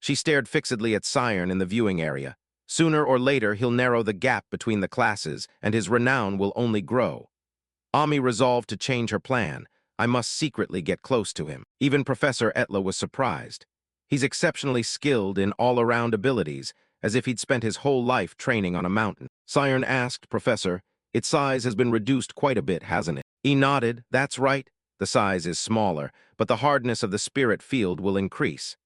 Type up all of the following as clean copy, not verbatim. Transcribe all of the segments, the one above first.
She stared fixedly at Siren in the viewing area. Sooner or later, he'll narrow the gap between the classes, and his renown will only grow. Ami resolved to change her plan. I must secretly get close to him. Even Professor Etla was surprised. He's exceptionally skilled in all-around abilities, as if he'd spent his whole life training on a mountain. Siren asked, Professor, its size has been reduced quite a bit, hasn't it? He nodded. That's right. The size is smaller, but the hardness of the spirit field will increase.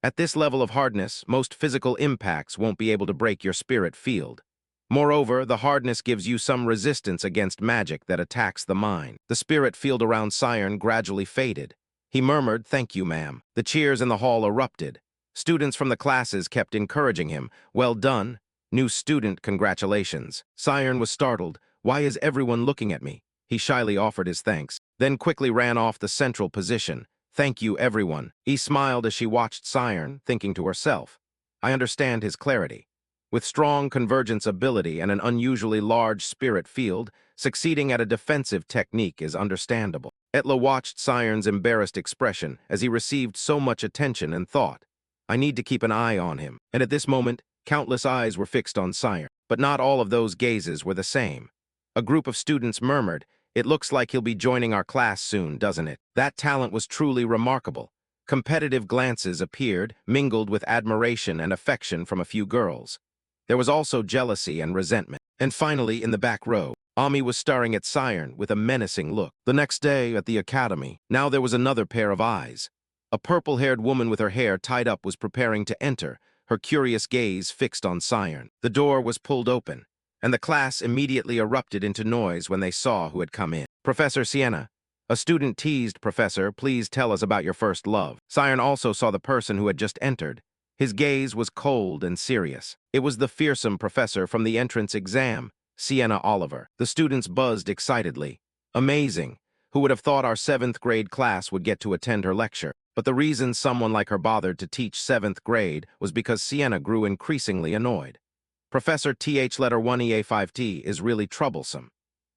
At this level of hardness, most physical impacts won't be able to break your spirit field. Moreover, the hardness gives you some resistance against magic that attacks the mind. The spirit field around Siren gradually faded. He murmured, Thank you, ma'am. The cheers in the hall erupted. Students from the classes kept encouraging him. Well done. New student, congratulations. Siren was startled. Why is everyone looking at me? He shyly offered his thanks, then quickly ran off the central position. Thank you, everyone. He smiled as she watched Siren, thinking to herself. I understand his clarity. With strong convergence ability and an unusually large spirit field, succeeding at a defensive technique is understandable. Etla watched Siren's embarrassed expression as he received so much attention and thought, I need to keep an eye on him. And at this moment, countless eyes were fixed on Siren. But not all of those gazes were the same. A group of students murmured, It looks like he'll be joining our class soon, doesn't it? That talent was truly remarkable. Competitive glances appeared, mingled with admiration and affection from a few girls. There was also jealousy and resentment. And finally, in the back row, Ami was staring at Siren with a menacing look. The next day at the academy, now there was another pair of eyes. A purple-haired woman with her hair tied up was preparing to enter, her curious gaze fixed on Siren. The door was pulled open, and the class immediately erupted into noise when they saw who had come in. Professor Sienna. A student teased, Professor, please tell us about your first love. Siren also saw the person who had just entered. His gaze was cold and serious. It was the fearsome professor from the entrance exam, Sienna Oliver. The students buzzed excitedly. Amazing. Who would have thought our 7th grade class would get to attend her lecture? But the reason someone like her bothered to teach 7th grade was because Sienna grew increasingly annoyed. Professor TH letter 1EA5T is really troublesome.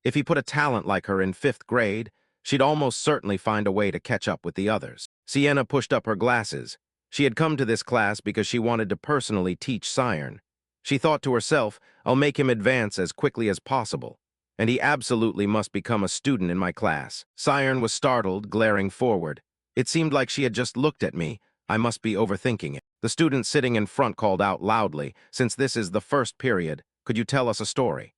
If he put a talent like her in 5th grade, she'd almost certainly find a way to catch up with the others. Sienna pushed up her glasses. She had come to this class because she wanted to personally teach Siren. She thought to herself, I'll make him advance as quickly as possible, and he absolutely must become a student in my class. Siren was startled, glaring forward. It seemed like she had just looked at me. I must be overthinking it. The student sitting in front called out loudly, since this is the first period, could you tell us a story?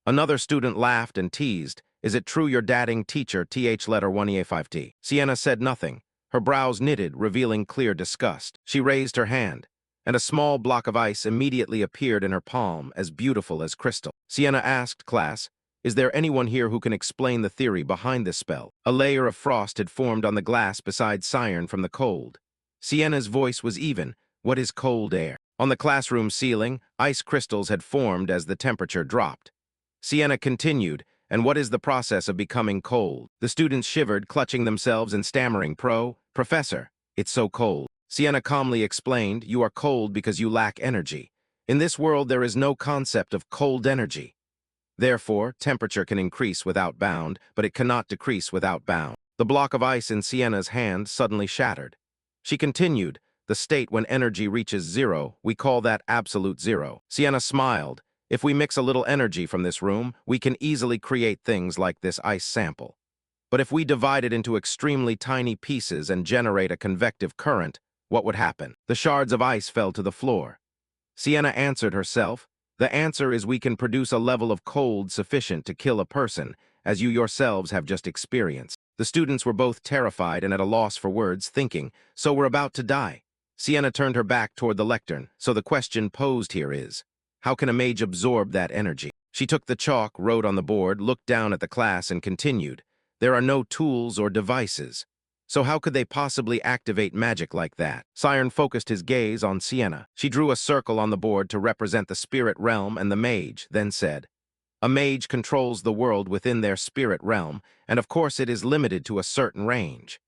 Another student laughed and teased, is it true you're dating teacher TH letter 1EA5T? Sienna said nothing. Her brows knitted, revealing clear disgust. She raised her hand, and a small block of ice immediately appeared in her palm, as beautiful as crystal. Sienna asked, Class, is there anyone here who can explain the theory behind this spell? A layer of frost had formed on the glass beside Siren from the cold. Sienna's voice was even. What is cold air? On the classroom ceiling, ice crystals had formed as the temperature dropped. Sienna continued, and what is the process of becoming cold? The students shivered, clutching themselves and stammering, Professor, it's so cold. Sienna calmly explained, you are cold because you lack energy. In this world, there is no concept of cold energy. Therefore, temperature can increase without bound, but it cannot decrease without bound. The block of ice in Sienna's hand suddenly shattered. She continued, the state when energy reaches zero, we call that absolute zero. Sienna smiled. If we mix a little energy from this room, we can easily create things like this ice sample. But if we divide it into extremely tiny pieces and generate a convective current, what would happen? The shards of ice fell to the floor. Sienna answered herself, the answer is we can produce a level of cold sufficient to kill a person, as you yourselves have just experienced. The students were both terrified and at a loss for words, thinking, so we're about to die. Sienna turned her back toward the lectern, so the question posed here is, how can a mage absorb that energy? She took the chalk, wrote on the board, looked down at the class, and continued, there are no tools or devices. So how could they possibly activate magic like that? Siren focused his gaze on Sienna. She drew a circle on the board to represent the spirit realm and the mage, then said, a mage controls the world within their spirit realm, and of course it is limited to a certain range.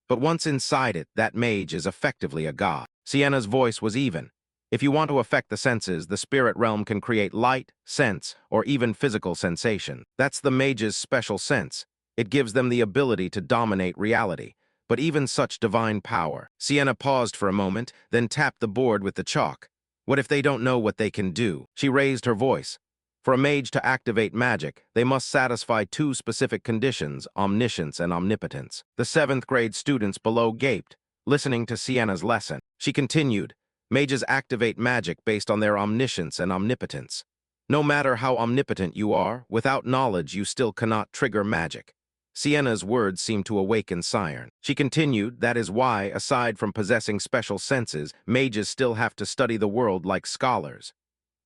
But once inside it, that mage is effectively a god. Sienna's voice was even. If you want to affect the senses, the spirit realm can create light, sense, or even physical sensation. That's the mage's special sense. It gives them the ability to dominate reality. but even such divine power. Sienna paused for a moment, then tapped the board with the chalk. What if they don't know what they can do? She raised her voice. For a mage to activate magic, they must satisfy two specific conditions, omniscience and omnipotence. The 7th grade students below gaped, listening to Sienna's lesson. She continued, mages activate magic based on their omniscience and omnipotence. No matter how omnipotent you are, without knowledge you still cannot trigger magic. Sienna's words seemed to awaken Siren. She continued, that is why, aside from possessing special senses, mages still have to study the world like scholars.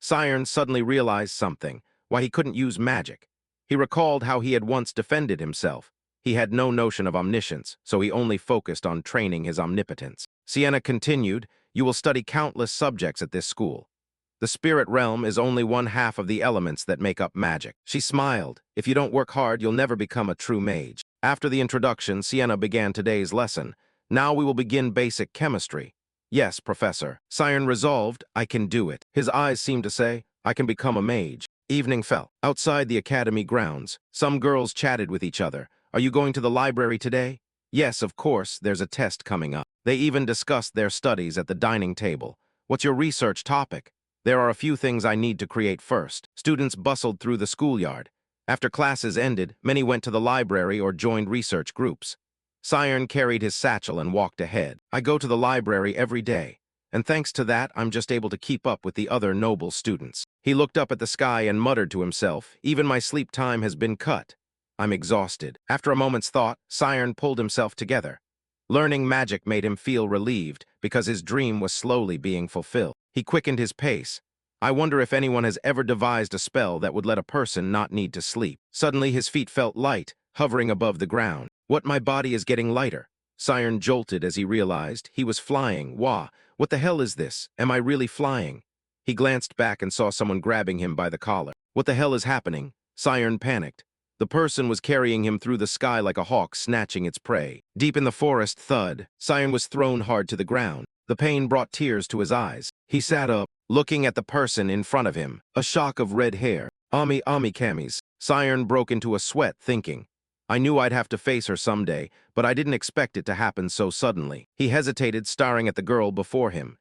Siren suddenly realized something, why he couldn't use magic. He recalled how he had once defended himself. He had no notion of omniscience, so he only focused on training his omnipotence. Sienna continued, you will study countless subjects at this school. The spirit realm is only one half of the elements that make up magic. She smiled. If you don't work hard, you'll never become a true mage. After the introduction, Sienna began today's lesson. Now we will begin basic chemistry. Yes, Professor. Siren resolved, I can do it. His eyes seemed to say, I can become a mage. Evening fell. Outside the academy grounds, some girls chatted with each other. Are you going to the library today? Yes, of course, there's a test coming up. They even discussed their studies at the dining table. What's your research topic? There are a few things I need to create first. Students bustled through the schoolyard. After classes ended, many went to the library or joined research groups. Siren carried his satchel and walked ahead. I go to the library every day, and thanks to that, I'm just able to keep up with the other noble students. He looked up at the sky and muttered to himself, even my sleep time has been cut. I'm exhausted. After a moment's thought, Siren pulled himself together. Learning magic made him feel relieved because his dream was slowly being fulfilled. He quickened his pace. I wonder if anyone has ever devised a spell that would let a person not need to sleep. Suddenly his feet felt light, hovering above the ground. What, my body is getting lighter? Siren jolted as he realized he was flying. Wah, what the hell is this? Am I really flying? He glanced back and saw someone grabbing him by the collar. What the hell is happening? Siren panicked. The person was carrying him through the sky like a hawk snatching its prey. Deep in the forest, thud. Siren was thrown hard to the ground. The pain brought tears to his eyes. He sat up, looking at the person in front of him. A shock of red hair. Ami Kamis. Siren broke into a sweat, thinking, I knew I'd have to face her someday, but I didn't expect it to happen so suddenly. He hesitated, staring at the girl before him.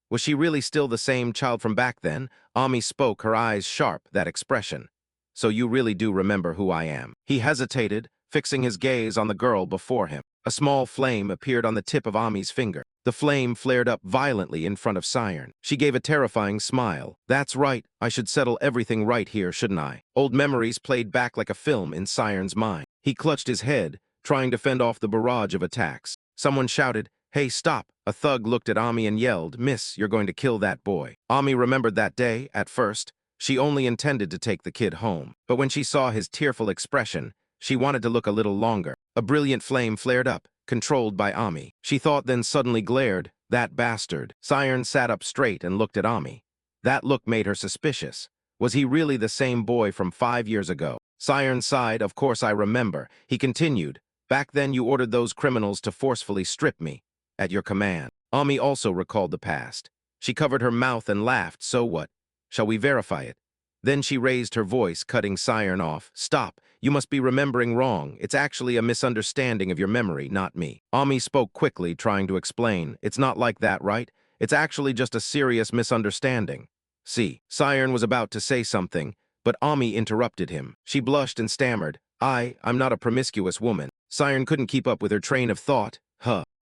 Was she really still the same child from back then? Ami spoke, her eyes sharp, that expression. So you really do remember who I am. He hesitated, fixing his gaze on the girl before him. A small flame appeared on the tip of Ami's finger. The flame flared up violently in front of Siren. She gave a terrifying smile. That's right, I should settle everything right here, shouldn't I? Old memories played back like a film in Siren's mind. He clutched his head, trying to fend off the barrage of attacks. Someone shouted, Hey, stop! A thug looked at Ami and yelled, Miss, you're going to kill that boy. Ami remembered that day, at first. She only intended to take the kid home. But when she saw his tearful expression, she wanted to look a little longer. A brilliant flame flared up, controlled by Ami. She thought, then suddenly glared, that bastard. Siren sat up straight and looked at Ami. That look made her suspicious. Was he really the same boy from 5 years ago? Siren sighed, of course I remember. He continued, back then you ordered those criminals to forcefully strip me. At your command. Ami also recalled the past. She covered her mouth and laughed, so what? Shall we verify it? Then she raised her voice, cutting Siren off. Stop, you must be remembering wrong. It's actually a misunderstanding of your memory, not me. Ami spoke quickly, trying to explain. It's not like that, right? It's actually just a serious misunderstanding. See, Siren was about to say something, but Ami interrupted him. She blushed and stammered. I'm not a promiscuous woman. Siren couldn't keep up with her train of thought.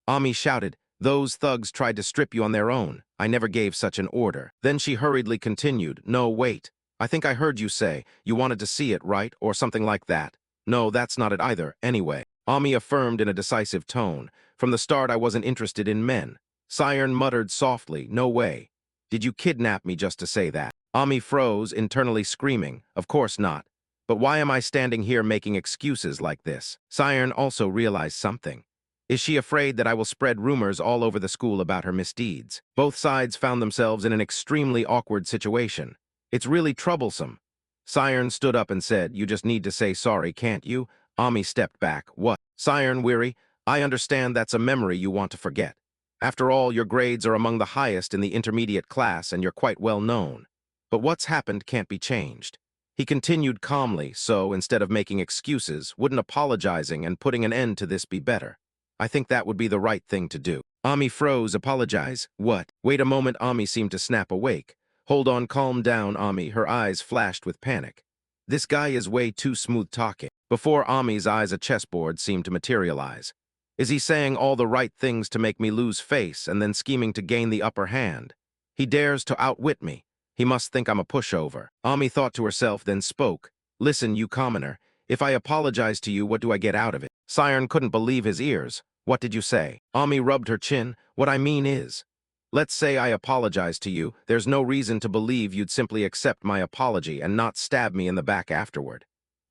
Ami shouted, those thugs tried to strip you on their own. I never gave such an order. Then she hurriedly continued, no, wait. I think I heard you say you wanted to see it, right? Or something like that. No, that's not it either, anyway. Ami affirmed in a decisive tone. From the start, I wasn't interested in men. Siren muttered softly, no way. Did you kidnap me just to say that? Ami froze, internally screaming, of course not. But why am I standing here making excuses like this? Siren also realized something. Is she afraid that I will spread rumors all over the school about her misdeeds? Both sides found themselves in an extremely awkward situation. It's really troublesome. Siren stood up and said, you just need to say sorry, can't you? Ami stepped back. What? Siren, weary, I understand that's a memory you want to forget. After all, your grades are among the highest in the intermediate class and you're quite well known. But what's happened can't be changed. He continued calmly, so instead of making excuses, wouldn't apologizing and putting an end to this be better? I think that would be the right thing to do. Ami froze, apologize. What? Wait a moment, Ami seemed to snap awake. Hold on, calm down, Ami. Her eyes flashed with panic. This guy is way too smooth talking. Before Ami's eyes, a chessboard seemed to materialize. Is he saying all the right things to make me lose face and then scheming to gain the upper hand? He dares to outwit me. He must think I'm a pushover. Ami thought to herself, then spoke. Listen, you commoner. If I apologize to you, what do I get out of it? Siren couldn't believe his ears. What did you say? Ami rubbed her chin. What I mean is, let's say I apologize to you. There's no reason to believe you'd simply accept my apology and not stab me in the back afterward.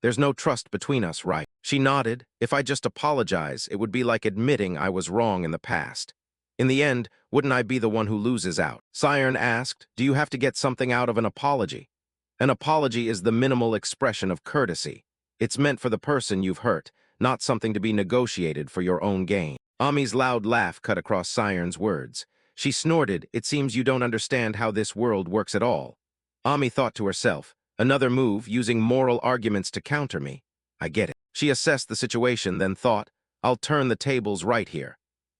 There's no trust between us, right? She nodded. If I just apologize, it would be like admitting I was wrong in the past. In the end, wouldn't I be the one who loses out? Siren asked, do you have to get something out of an apology? An apology is the minimal expression of courtesy. It's meant for the person you've hurt, not something to be negotiated for your own gain. Ami's loud laugh cut across Siren's words. She snorted, it seems you don't understand how this world works at all. Ami thought to herself, another move using moral arguments to counter me. I get it. She assessed the situation, then thought, I'll turn the tables right here.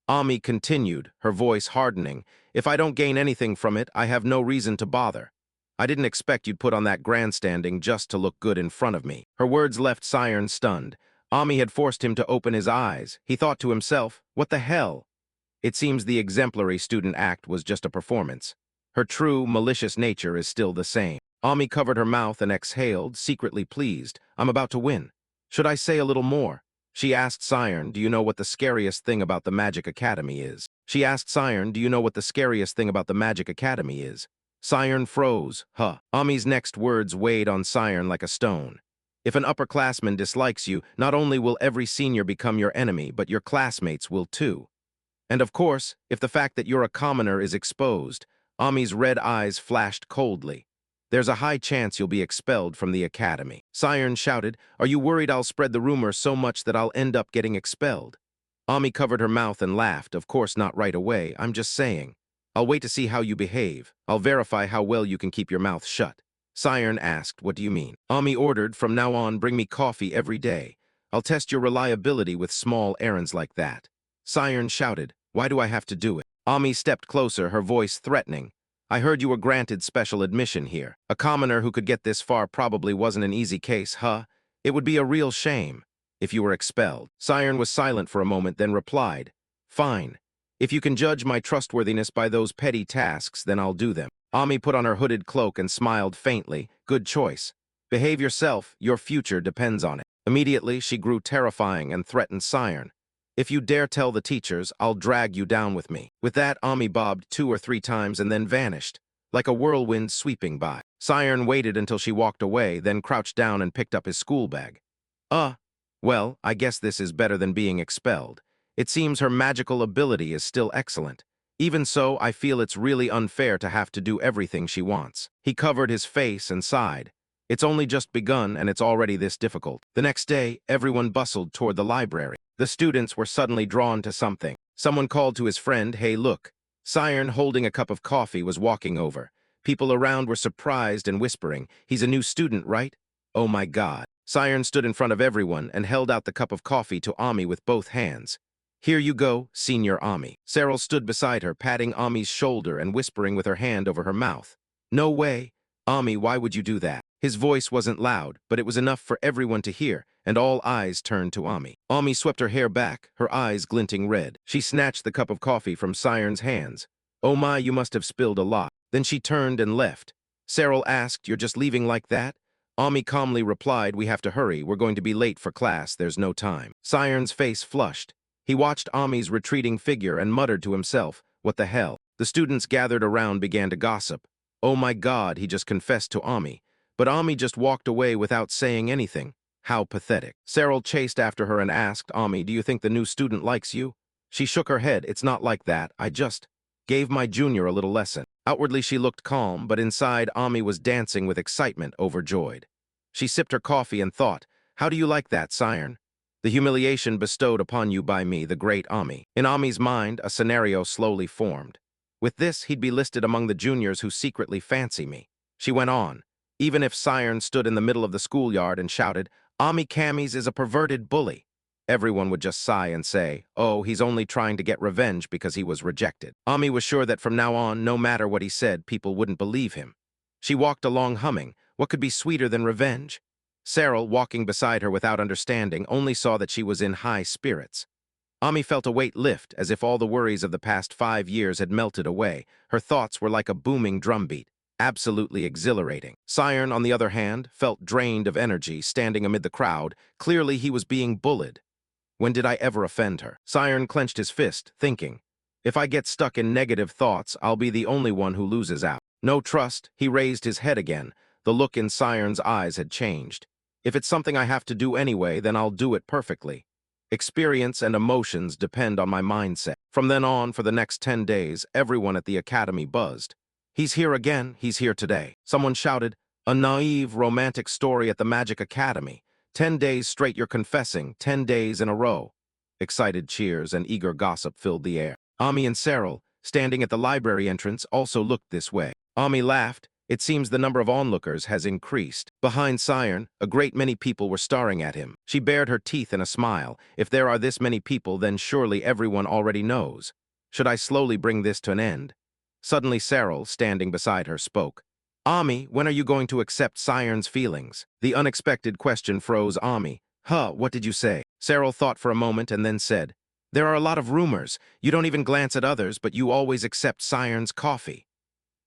Ami continued, her voice hardening. If I don't gain anything from it, I have no reason to bother. I didn't expect you'd put on that grandstanding just to look good in front of me. Her words left Siren stunned. Ami had forced him to open his eyes. He thought to himself, what the hell? It seems the exemplary student act was just a performance. Her true, malicious nature is still the same. Ami covered her mouth and exhaled, secretly pleased. I'm about to win. Should I say a little more? She asked Siren, do you know what the scariest thing about the Magic Academy is? Siren froze. Ami's next words weighed on Siren like a stone. If an upperclassman dislikes you, not only will every senior become your enemy, but your classmates will too. And of course, if the fact that you're a commoner is exposed, Ami's red eyes flashed coldly. There's a high chance you'll be expelled from the academy. Siren shouted, are you worried I'll spread the rumor so much that I'll end up getting expelled? Ami covered her mouth and laughed, of course not right away, I'm just saying. I'll wait to see how you behave. I'll verify how well you can keep your mouth shut. Siren asked, what do you mean? Ami ordered, from now on, bring me coffee every day. I'll test your reliability with small errands like that. Siren shouted, why do I have to do it? Ami stepped closer, her voice threatening. I heard you were granted special admission here. A commoner who could get this far probably wasn't an easy case, huh? It would be a real shame if you were expelled. Siren was silent for a moment, then replied, fine. If you can judge my trustworthiness by those petty tasks, then I'll do them. Ami put on her hooded cloak and smiled faintly. Good choice. Behave yourself, your future depends on it. Immediately, she grew terrifying and threatened Siren. If you dare tell the teachers, I'll drag you down with me. With that, Ami bobbed 2 or 3 times and then vanished, like a whirlwind sweeping by. Siren waited until she walked away, then crouched down and picked up his school bag. Well, I guess this is better than being expelled. It seems her magical ability is still excellent. Even so, I feel it's really unfair to have to do everything she wants. He covered his face and sighed. It's only just begun and it's already this difficult. The next day, everyone bustled toward the library. The students were suddenly drawn to something. Someone called to his friend, hey, look. Siren, holding a cup of coffee, was walking over. People around were surprised and whispering, he's a new student, right? Oh my God. Siren stood in front of everyone and held out the cup of coffee to Ami with both hands. Here you go, Senior Ami. Cyril stood beside her, patting Ami's shoulder and whispering with her hand over her mouth. No way. Ami, why would you do that? His voice wasn't loud, but it was enough for everyone to hear, and all eyes turned to Ami. Ami swept her hair back, her eyes glinting red. She snatched the cup of coffee from Siren's hands. Oh my, you must have spilled a lot. Then she turned and left. Cyril asked, you're just leaving like that? Ami calmly replied, we have to hurry, we're going to be late for class, there's no time. Siren's face flushed. He watched Ami's retreating figure and muttered to himself, what the hell? The students gathered around began to gossip. Oh my God, he just confessed to Ami. But Ami just walked away without saying anything. How pathetic. Cyril chased after her and asked, Ami, do you think the new student likes you? She shook her head. It's not like that. I just gave my junior a little lesson. Outwardly she looked calm, but inside Ami was dancing with excitement, overjoyed. She sipped her coffee and thought, how do you like that, Siren? The humiliation bestowed upon you by me, the great Ami. In Ami's mind, a scenario slowly formed. With this, he'd be listed among the juniors who secretly fancy me. She went on. Even if Siren stood in the middle of the schoolyard and shouted, Ami Camis is a perverted bully. everyone would just sigh and say, "Oh, he's only trying to get revenge because he was rejected." Ami was sure that from now on, no matter what he said, people wouldn't believe him. She walked along humming. What could be sweeter than revenge? Cyril, walking beside her without understanding, only saw that she was in high spirits. Ami felt a weight lift, as if all the worries of the past 5 years had melted away. Her thoughts were like a booming drumbeat, absolutely exhilarating. Siren, on the other hand, felt drained of energy, standing amid the crowd. Clearly he was being bullied. When did I ever offend her? Siren clenched his fist, thinking, if I get stuck in negative thoughts, I'll be the only one who loses out. No trust. He raised his head again. The look in Siren's eyes had changed. If it's something I have to do anyway, then I'll do it perfectly. Experience and emotions depend on my mindset. From then on, for the next 10 days, everyone at the academy buzzed. He's here again, he's here today. Someone shouted, a naive, romantic story at the Magic Academy. 10 days straight you're confessing, 10 days in a row. Excited cheers and eager gossip filled the air. Ami and Cyril, standing at the library entrance, also looked this way. Ami laughed. It seems the number of onlookers has increased. Behind Siren, a great many people were staring at him. She bared her teeth in a smile. If there are this many people, then surely everyone already knows. Should I slowly bring this to an end? Suddenly Cyril, standing beside her, spoke. Ami, when are you going to accept Siren's feelings? The unexpected question froze Ami. What did you say? Cyril thought for a moment and then said, there are a lot of rumors. You don't even glance at others, but you always accept Siren's coffee.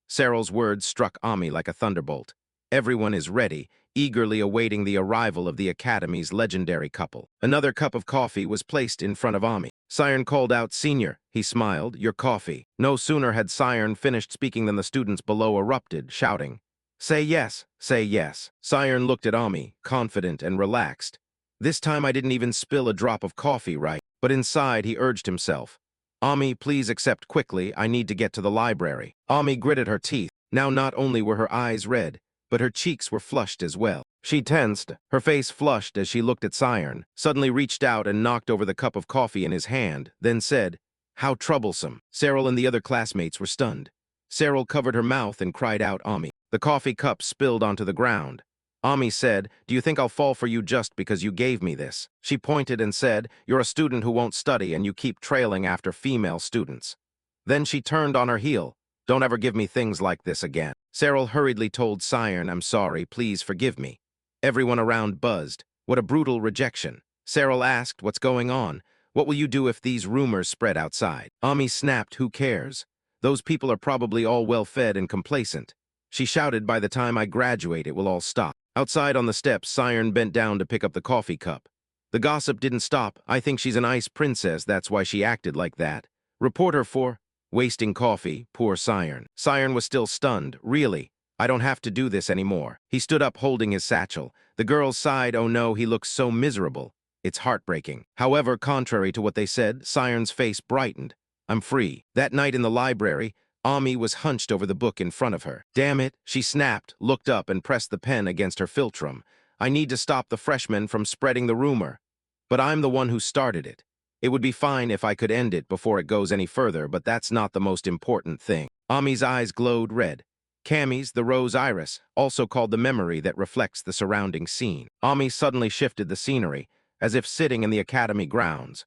Cyril's words struck Ami like a thunderbolt. Everyone is ready, eagerly awaiting the arrival of the Academy's legendary couple. Another cup of coffee was placed in front of Ami. Siren called out, Senior. He smiled, your coffee. No sooner had Siren finished speaking than the students below erupted, shouting, say yes, say yes. Siren looked at Ami, confident and relaxed. This time I didn't even spill a drop of coffee, right? But inside he urged himself. Ami, please accept quickly, I need to get to the library. Ami gritted her teeth. Now not only were her eyes red, but her cheeks were flushed as well. She tensed, her face flushed as she looked at Siren, suddenly reached out and knocked over the cup of coffee in his hand, then said, how troublesome. Cyril and the other classmates were stunned. Cyril covered her mouth and cried out, Ami. The coffee cup spilled onto the ground. Ami said, do you think I'll fall for you just because you gave me this? She pointed and said, you're a student who won't study and you keep trailing after female students. Then she turned on her heel. Don't ever give me things like this again. Cyril hurriedly told Siren, I'm sorry, please forgive me. Everyone around buzzed. What a brutal rejection. Cyril asked, what's going on? What will you do if these rumors spread outside? Ami snapped, who cares? Those people are probably all well-fed and complacent. She shouted, by the time I graduate, it will all stop. Outside on the steps, Siren bent down to pick up the coffee cup. The gossip didn't stop. I think she's an ice princess, that's why she acted like that. Report her for wasting coffee, poor Siren. Siren was still stunned. Really? I don't have to do this anymore. He stood up holding his satchel. The girls sighed, oh no, he looks so miserable. It's heartbreaking. However, contrary to what they said, Siren's face brightened. I'm free. That night in the library, Ami was hunched over the book in front of her. Damn it, she snapped, looked up and pressed the pen against her philtrum. I need to stop the freshmen from spreading the rumor. But I'm the one who started it. It would be fine if I could end it before it goes any further, but that's not the most important thing. Ami's eyes glowed red. Cammy's, the rose iris, also called the memory that reflects the surrounding scene. Ami suddenly shifted the scenery, as if sitting in the academy grounds.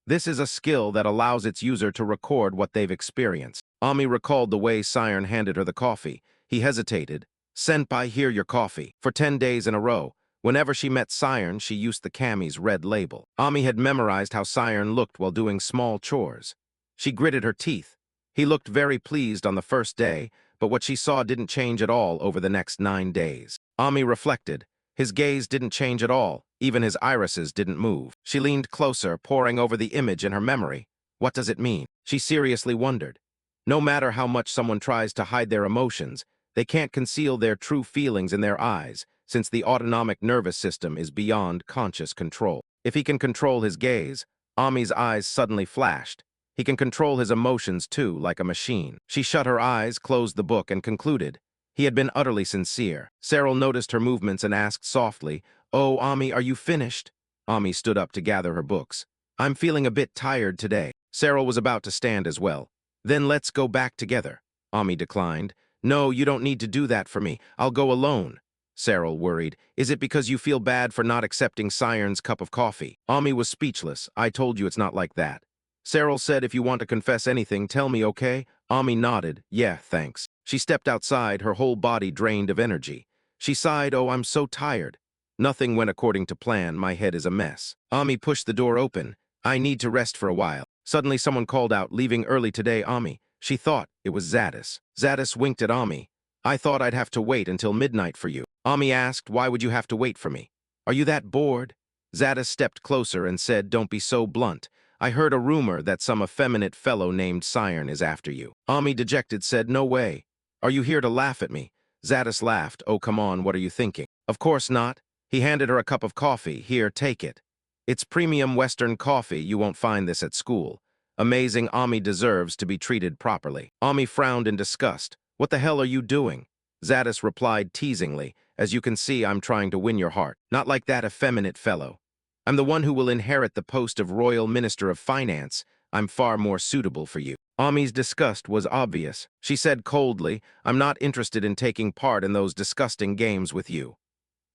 This is a skill that allows its user to record what they've experienced. Ami recalled the way Siren handed her the coffee. He hesitated. Senpai, here your coffee. For 10 days in a row, whenever she met Siren, she used the Cammy's red label. Ami had memorized how Siren looked while doing small chores. She gritted her teeth. He looked very pleased on the first day, but what she saw didn't change at all over the next 9 days. Ami reflected. His gaze didn't change at all. Even his irises didn't move. She leaned closer, poring over the image in her memory. What does it mean? She seriously wondered. No matter how much someone tries to hide their emotions, they can't conceal their true feelings in their eyes, since the autonomic nervous system is beyond conscious control. If he can control his gaze, Ami's eyes suddenly flashed. He can control his emotions too, like a machine. She shut her eyes, closed the book, and concluded. He had been utterly sincere. Cyril noticed her movements and asked softly, oh, Ami, are you finished? Ami stood up to gather her books. I'm feeling a bit tired today. Cyril was about to stand as well. Then let's go back together. Ami declined. No, you don't need to do that for me. I'll go alone. Cyril worried. Is it because you feel bad for not accepting Siren's cup of coffee? Ami was speechless. I told you it's not like that. Cyril said if you want to confess anything, tell me, okay? Ami nodded. Yeah, thanks. She stepped outside, her whole body drained of energy. She sighed, oh, I'm so tired. Nothing went according to plan, my head is a mess. Ami pushed the door open. I need to rest for a while. Suddenly someone called out, leaving early today, Ami. She thought it was Zadis. Zadis winked at Ami. I thought I'd have to wait until midnight for you. Ami asked, why would you have to wait for me? Are you that bored? Zadis stepped closer and said, don't be so blunt. I heard a rumor that some effeminate fellow named Siren is after you. Ami, dejected, said, no way. Are you here to laugh at me? Zadis laughed. Oh, come on, what are you thinking? Of course not. He handed her a cup of coffee. Here, take it. It's premium Western coffee. You won't find this at school. Amazing. Ami deserves to be treated properly. Ami frowned in disgust. What the hell are you doing? Zadis replied teasingly, as you can see, I'm trying to win your heart. Not like that effeminate fellow. I'm the one who will inherit the post of Royal Minister of Finance. I'm far more suitable for you. Ami's disgust was obvious. She said coldly, I'm not interested in taking part in those disgusting games with you.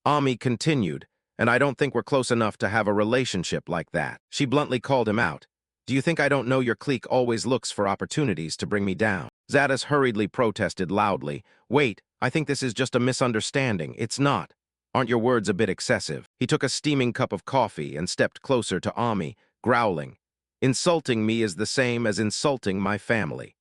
Ami continued, and I don't think we're close enough to have a relationship like that. She bluntly called him out. Do you think I don't know your clique always looks for opportunities to bring me down? Zadis hurriedly protested loudly. Wait, I think this is just a misunderstanding. It's not. Aren't your words a bit excessive? He took a steaming cup of coffee and stepped closer to Ami, growling. Insulting me is the same as insulting my family.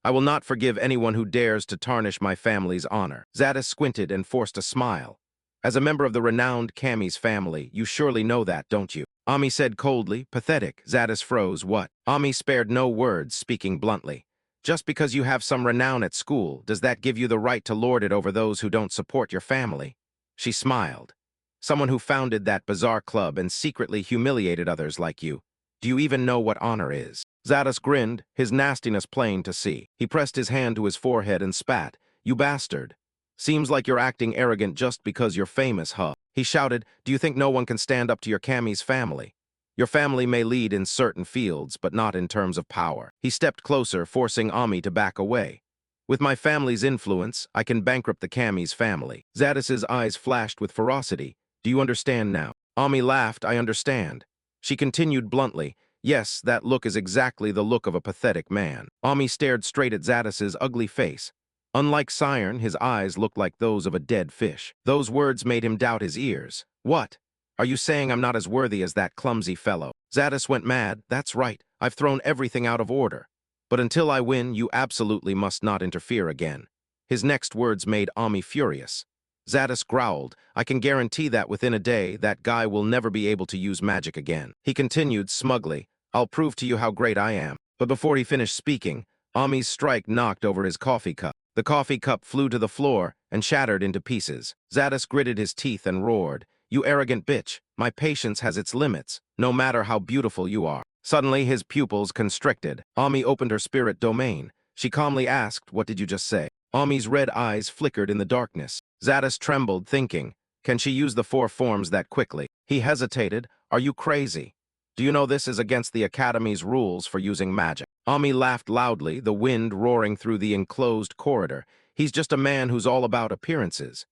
I will not forgive anyone who dares to tarnish my family's honor. Zadis squinted and forced a smile. As a member of the renowned Kami's family, you surely know that, don't you? Ami said coldly. Pathetic. Zadis froze. What? Ami spared no words, speaking bluntly. Just because you have some renown at school, does that give you the right to lord it over those who don't support your family? She smiled. Someone who founded that bizarre club and secretly humiliated others like you. Do you even know what honor is? Zadis grinned, his nastiness plain to see. He pressed his hand to his forehead and spat. You bastard. Seems like you're acting arrogant just because you're famous, huh? He shouted, do you think no one can stand up to your Kami's family? Your family may lead in certain fields, but not in terms of power. He stepped closer, forcing Ami to back away. With my family's influence, I can bankrupt the Kami's family. Zadis's eyes flashed with ferocity. Do you understand now? Ami laughed, I understand. She continued bluntly, yes, that look is exactly the look of a pathetic man. Ami stared straight at Zadis's ugly face. Unlike Siren, his eyes looked like those of a dead fish. Those words made him doubt his ears. What? Are you saying I'm not as worthy as that clumsy fellow? Zadis went mad. That's right. I've thrown everything out of order. But until I win, you absolutely must not interfere again. His next words made Ami furious. Zadis growled, I can guarantee that within a day, that guy will never be able to use magic again. He continued smugly, I'll prove to you how great I am. But before he finished speaking, Ami's strike knocked over his coffee cup. The coffee cup flew to the floor and shattered into pieces. Zadis gritted his teeth and roared, you arrogant bitch, my patience has its limits, no matter how beautiful you are. Suddenly, his pupils constricted. Ami opened her spirit domain. She calmly asked, what did you just say? Ami's red eyes flickered in the darkness. Zadis trembled, thinking, can she use the 4 forms that quickly? He hesitated. Are you crazy? Do you know this is against the Academy's rules for using magic? Ami laughed loudly, the wind roaring through the enclosed corridor. He's just a man who's all about appearances.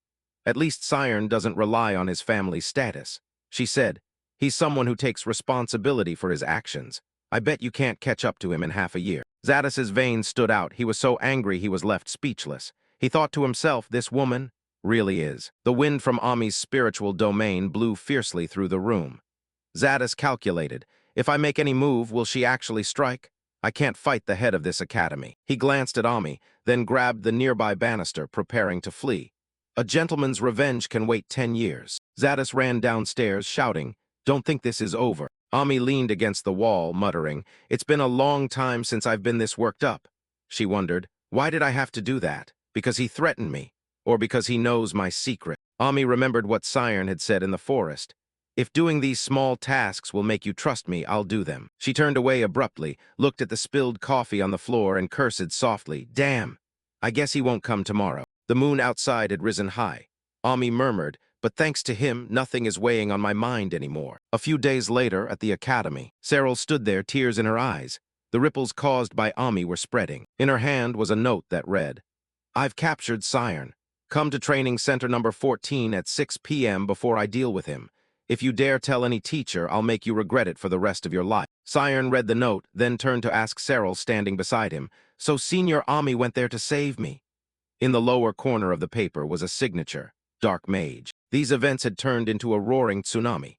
At least Siren doesn't rely on his family's status. She said, he's someone who takes responsibility for his actions. I bet you can't catch up to him in half a year. Zadis's veins stood out. He was so angry he was left speechless. He thought to himself, this woman really is. The wind from Ami's spiritual domain blew fiercely through the room. Zadis calculated, if I make any move, will she actually strike? I can't fight the head of this academy. He glanced at Ami, then grabbed the nearby banister, preparing to flee. A gentleman's revenge can wait 10 years. Zadis ran downstairs, shouting, don't think this is over. Ami leaned against the wall, muttering, it's been a long time since I've been this worked up. She wondered, why did I have to do that? Because he threatened me, or because he knows my secret? Ami remembered what Siren had said in the forest. If doing these small tasks will make you trust me, I'll do them. She turned away abruptly, looked at the spilled coffee on the floor and cursed softly, damn, I guess he won't come tomorrow. The moon outside had risen high. Ami murmured, but thanks to him, nothing is weighing on my mind anymore. A few days later, at the academy, Cyril stood there, tears in her eyes. The ripples caused by Ami were spreading. In her hand was a note that read, I've captured Siren. Come to training center number 14 at 6 p.m. before I deal with him. If you dare tell any teacher, I'll make you regret it for the rest of your life." Siren read the note, then turned to ask Cyril standing beside him, "So Senior Ami went there to save me?" In the lower corner of the paper was a signature, Dark Mage. These events had turned into a roaring tsunami.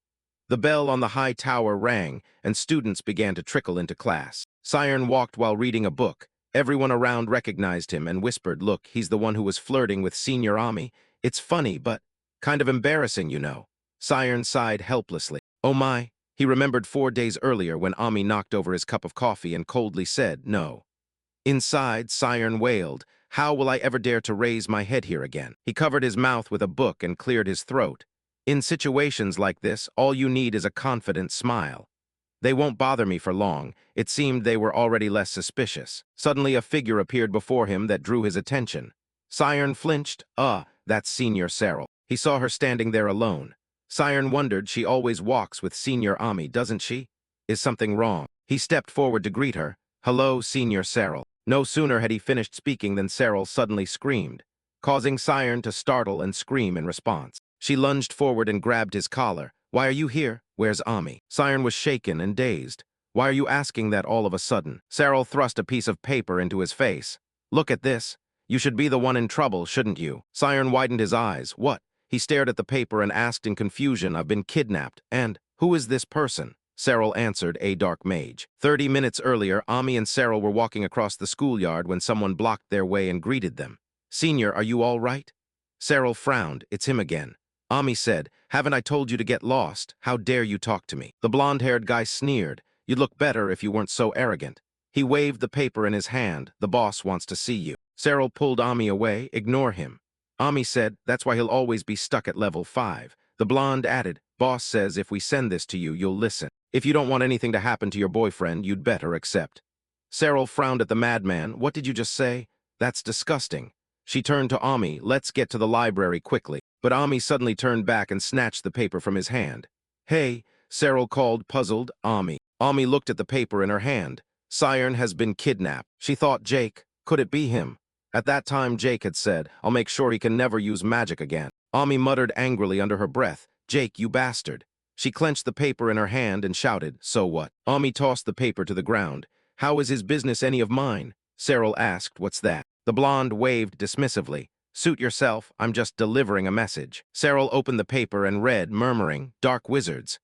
The bell on the high tower rang, and students began to trickle into class. Siren walked while reading a book. Everyone around recognized him and whispered, "Look, he's the one who was flirting with Senior Ami. It's funny, but kind of embarrassing, you know." Siren sighed helplessly. Oh my, he remembered 4 days earlier when Ami knocked over his cup of coffee and coldly said no. Inside, Siren wailed, "How will I ever dare to raise my head here again?" He covered his mouth with a book and cleared his throat. In situations like this, all you need is a confident smile. "They won't bother me for long." It seemed they were already less suspicious. Suddenly a figure appeared before him that drew his attention. Siren flinched. That's Senior Cyril. He saw her standing there alone. Siren wondered, she always walks with Senior Ami, doesn't she? Is something wrong? He stepped forward to greet her. "Hello, Senior Cyril." No sooner had he finished speaking than Cyril suddenly screamed, causing Siren to startle and scream in response. She lunged forward and grabbed his collar. "Why are you here? Where's Ami?" Siren was shaken and dazed. "Why are you asking that all of a sudden?" Cyril thrust a piece of paper into his face. "Look at this. You should be the one in trouble, shouldn't you?" Siren widened his eyes. "What?" He stared at the paper and asked in confusion, "I've been kidnapped. And who is this person?" Cyril answered, "A dark mage." 30 minutes earlier, Ami and Cyril were walking across the schoolyard when someone blocked their way and greeted them. "Senior, are you all right?" Cyril frowned. "It's him again." Ami said, "Haven't I told you to get lost? How dare you talk to me?" The blonde-haired guy sneered. "You'd look better if you weren't so arrogant." He waved the paper in his hand. "The boss wants to see you." Cyril pulled Ami away. "Ignore him." Ami said, "That's why he'll always be stuck at level 5. The blonde added, "Boss says if we send this to you, you'll listen. If you don't want anything to happen to your boyfriend, you'd better accept." Cyril frowned at the madman. "What did you just say? That's disgusting." She turned to Ami. "Let's get to the library quickly." But Ami suddenly turned back and snatched the paper from his hand. "Hey," Cyril called, puzzled. Ami looked at the paper in her hand. "Siren has been kidnapped." She thought Jake. Could it be him? At that time, Jake had said, "I'll make sure he can never use magic again." Ami muttered angrily under her breath, "Jake, you bastard." She clenched the paper in her hand and shouted, "So what?" Ami tossed the paper to the ground. "How is his business any of mine?" Cyril asked, "What's that?" The blonde waved dismissively. "Suit yourself, I'm just delivering a message." Cyril opened the paper and read, murmuring, "Dark wizards.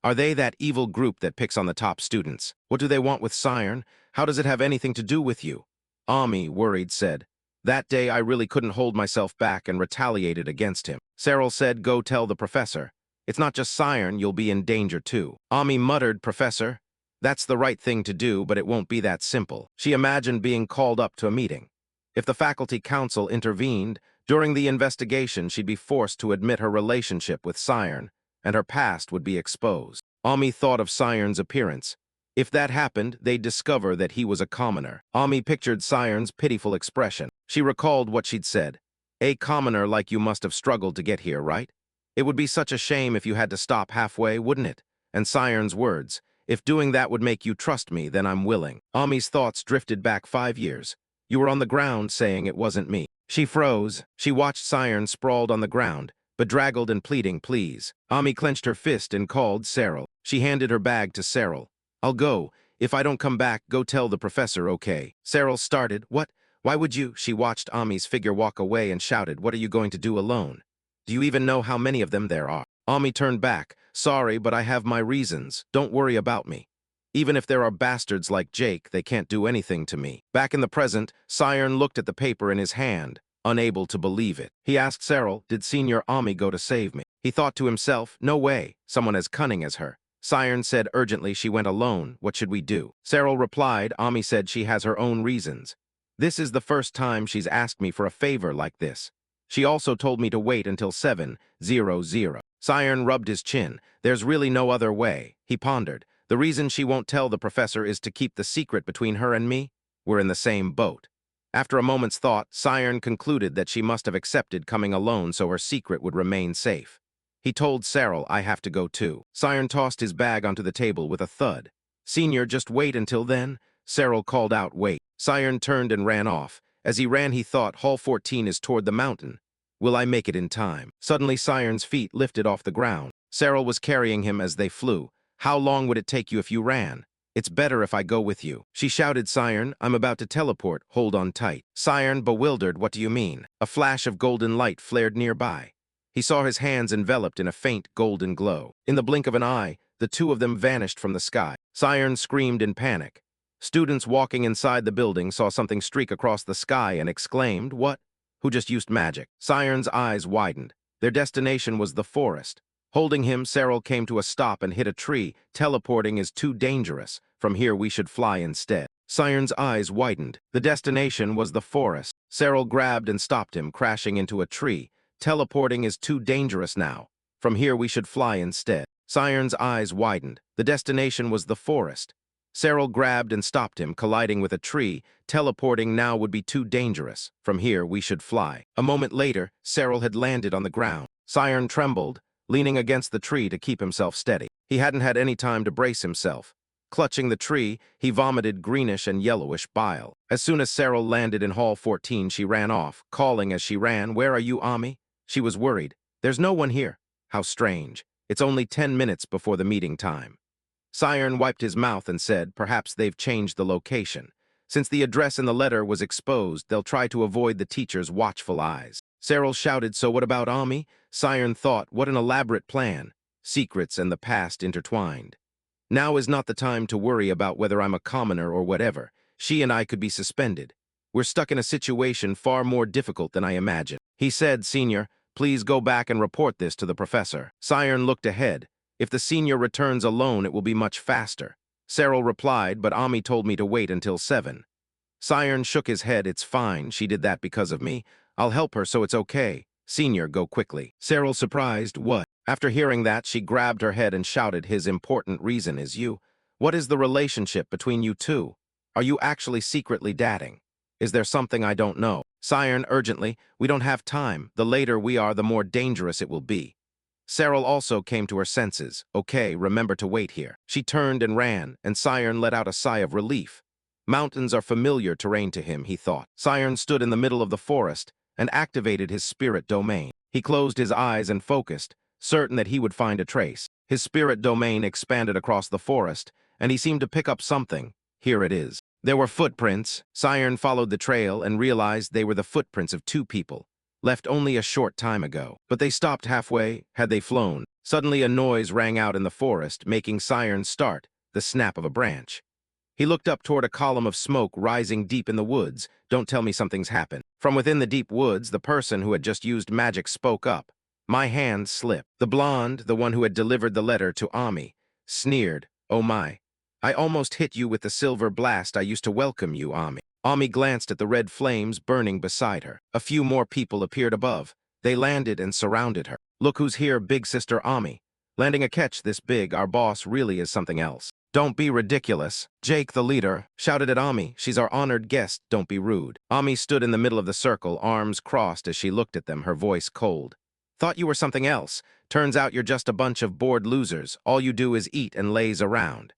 Are they that evil group that picks on the top students? What do they want with Siren? How does it have anything to do with you?" Ami, worried, said, "That day I really couldn't hold myself back and retaliated against him." Cyril said, "Go tell the professor. It's not just Siren, you'll be in danger too." Ami muttered, "Professor, that's the right thing to do, but it won't be that simple." She imagined being called up to a meeting. If the faculty council intervened, during the investigation she'd be forced to admit her relationship with Siren, and her past would be exposed. Ami thought of Siren's appearance. If that happened, they'd discover that he was a commoner. Ami pictured Siren's pitiful expression. She recalled what she'd said. "A commoner like you must have struggled to get here, right? It would be such a shame if you had to stop halfway, wouldn't it?" And Siren's words, "If doing that would make you trust me, then I'm willing." Ami's thoughts drifted back 5 years. "You were on the ground saying it wasn't me." She froze. She watched Siren sprawled on the ground, bedraggled and pleading, "Please." Ami clenched her fist and called Cyril. She handed her bag to Cyril. "I'll go. If I don't come back, go tell the professor, okay?" Cyril started. "What? Why would you?" She watched Ami's figure walk away and shouted, "What are you going to do alone? Do you even know how many of them there are?" Ami turned back. "Sorry, but I have my reasons. Don't worry about me. Even if there are bastards like Jake, they can't do anything to me." Back in the present, Siren looked at the paper in his hand, unable to believe it. He asked Cyril, "Did Senior Ami go to save me?" He thought to himself, "No way, someone as cunning as her." Siren said urgently, "She went alone. What should we do?" Cyril replied, "Ami said she has her own reasons. This is the first time she's asked me for a favor like this. She also told me to wait until 7:00. Siren rubbed his chin. "There's really no other way." He pondered. "The reason she won't tell the professor is to keep the secret between her and me? We're in the same boat." After a moment's thought, Siren concluded that she must have accepted coming alone so her secret would remain safe. He told Cyril, "I have to go too." Siren tossed his bag onto the table with a thud. "Senior, just wait until then." Cyril called out, "Wait." Siren turned and ran off. As he ran, he thought, Hall 14 is toward the mountain. Will I make it in time? Suddenly, Siren's feet lifted off the ground. Cyril was carrying him as they flew. How long would it take you if you ran? It's better if I go with you. She shouted, Siren, I'm about to teleport. Hold on tight. Siren, bewildered, what do you mean? A flash of golden light flared nearby. He saw his hands enveloped in a faint golden glow. In the blink of an eye, the two of them vanished from the sky. Siren screamed in panic. Students walking inside the building saw something streak across the sky and exclaimed, What? Who just used magic? Siren's eyes widened. Their destination was the forest. Holding him, Cyril came to a stop and hit a tree. Teleporting is too dangerous. From here we should fly instead. Siren's eyes widened. The destination was the forest. Cyril grabbed and stopped him, crashing into a tree. Teleporting is too dangerous now. From here we should fly instead. Siren's eyes widened. The destination was the forest. Cyril grabbed and stopped him, colliding with a tree. Teleporting now would be too dangerous. From here we should fly. A moment later, Cyril had landed on the ground. Siren trembled, leaning against the tree to keep himself steady. He hadn't had any time to brace himself. Clutching the tree, he vomited greenish and yellowish bile. As soon as Cyril landed in Hall 14, she ran off, calling as she ran, Where are you, Ami? She was worried. There's no one here. How strange. It's only 10 minutes before the meeting time. Siren wiped his mouth and said, Perhaps they've changed the location. Since the address in the letter was exposed, they'll try to avoid the teacher's watchful eyes. Cyril shouted, So what about Ami? Siren thought, What an elaborate plan. Secrets and the past intertwined. Now is not the time to worry about whether I'm a commoner or whatever. She and I could be suspended. We're stuck in a situation far more difficult than I imagined. He said, Senior, please go back and report this to the professor. Siren looked ahead. If the senior returns alone, it will be much faster. Cyril replied, but Ami told me to wait until 7. Siren shook his head. It's fine. She did that because of me. I'll help her, so it's okay. Senior, go quickly. Cyril, surprised, what? After hearing that, she grabbed her head and shouted, His important reason is you. What is the relationship between you two? Are you actually secretly dating? Is there something I don't know? Siren, urgently, we don't have time. The later we are, the more dangerous it will be. Cyril also came to her senses. Okay, remember to wait here. She turned and ran, and Siren let out a sigh of relief. Mountains are familiar terrain to him, he thought. Siren stood in the middle of the forest and activated his spirit domain. He closed his eyes and focused, certain that he would find a trace. His spirit domain expanded across the forest, and he seemed to pick up something. Here it is. There were footprints. Siren followed the trail and realized they were the footprints of 2 people, left only a short time ago. But they stopped halfway, had they flown. Suddenly a noise rang out in the forest, making Siren start, the snap of a branch. He looked up toward a column of smoke rising deep in the woods. Don't tell me something's happened. From within the deep woods, the person who had just used magic spoke up. My hand slipped. The blonde, the one who had delivered the letter to Ami, sneered, Oh my. I almost hit you with the silver blast I used to welcome you, Ami. Ami glanced at the red flames burning beside her. A few more people appeared above. They landed and surrounded her. Look who's here, big sister Ami. Landing a catch this big, our boss really is something else. Don't be ridiculous. Jake, the leader, shouted at Ami. She's our honored guest, don't be rude. Ami stood in the middle of the circle, arms crossed as she looked at them, her voice cold. Thought you were something else. Turns out you're just a bunch of bored losers. All you do is eat and laze around.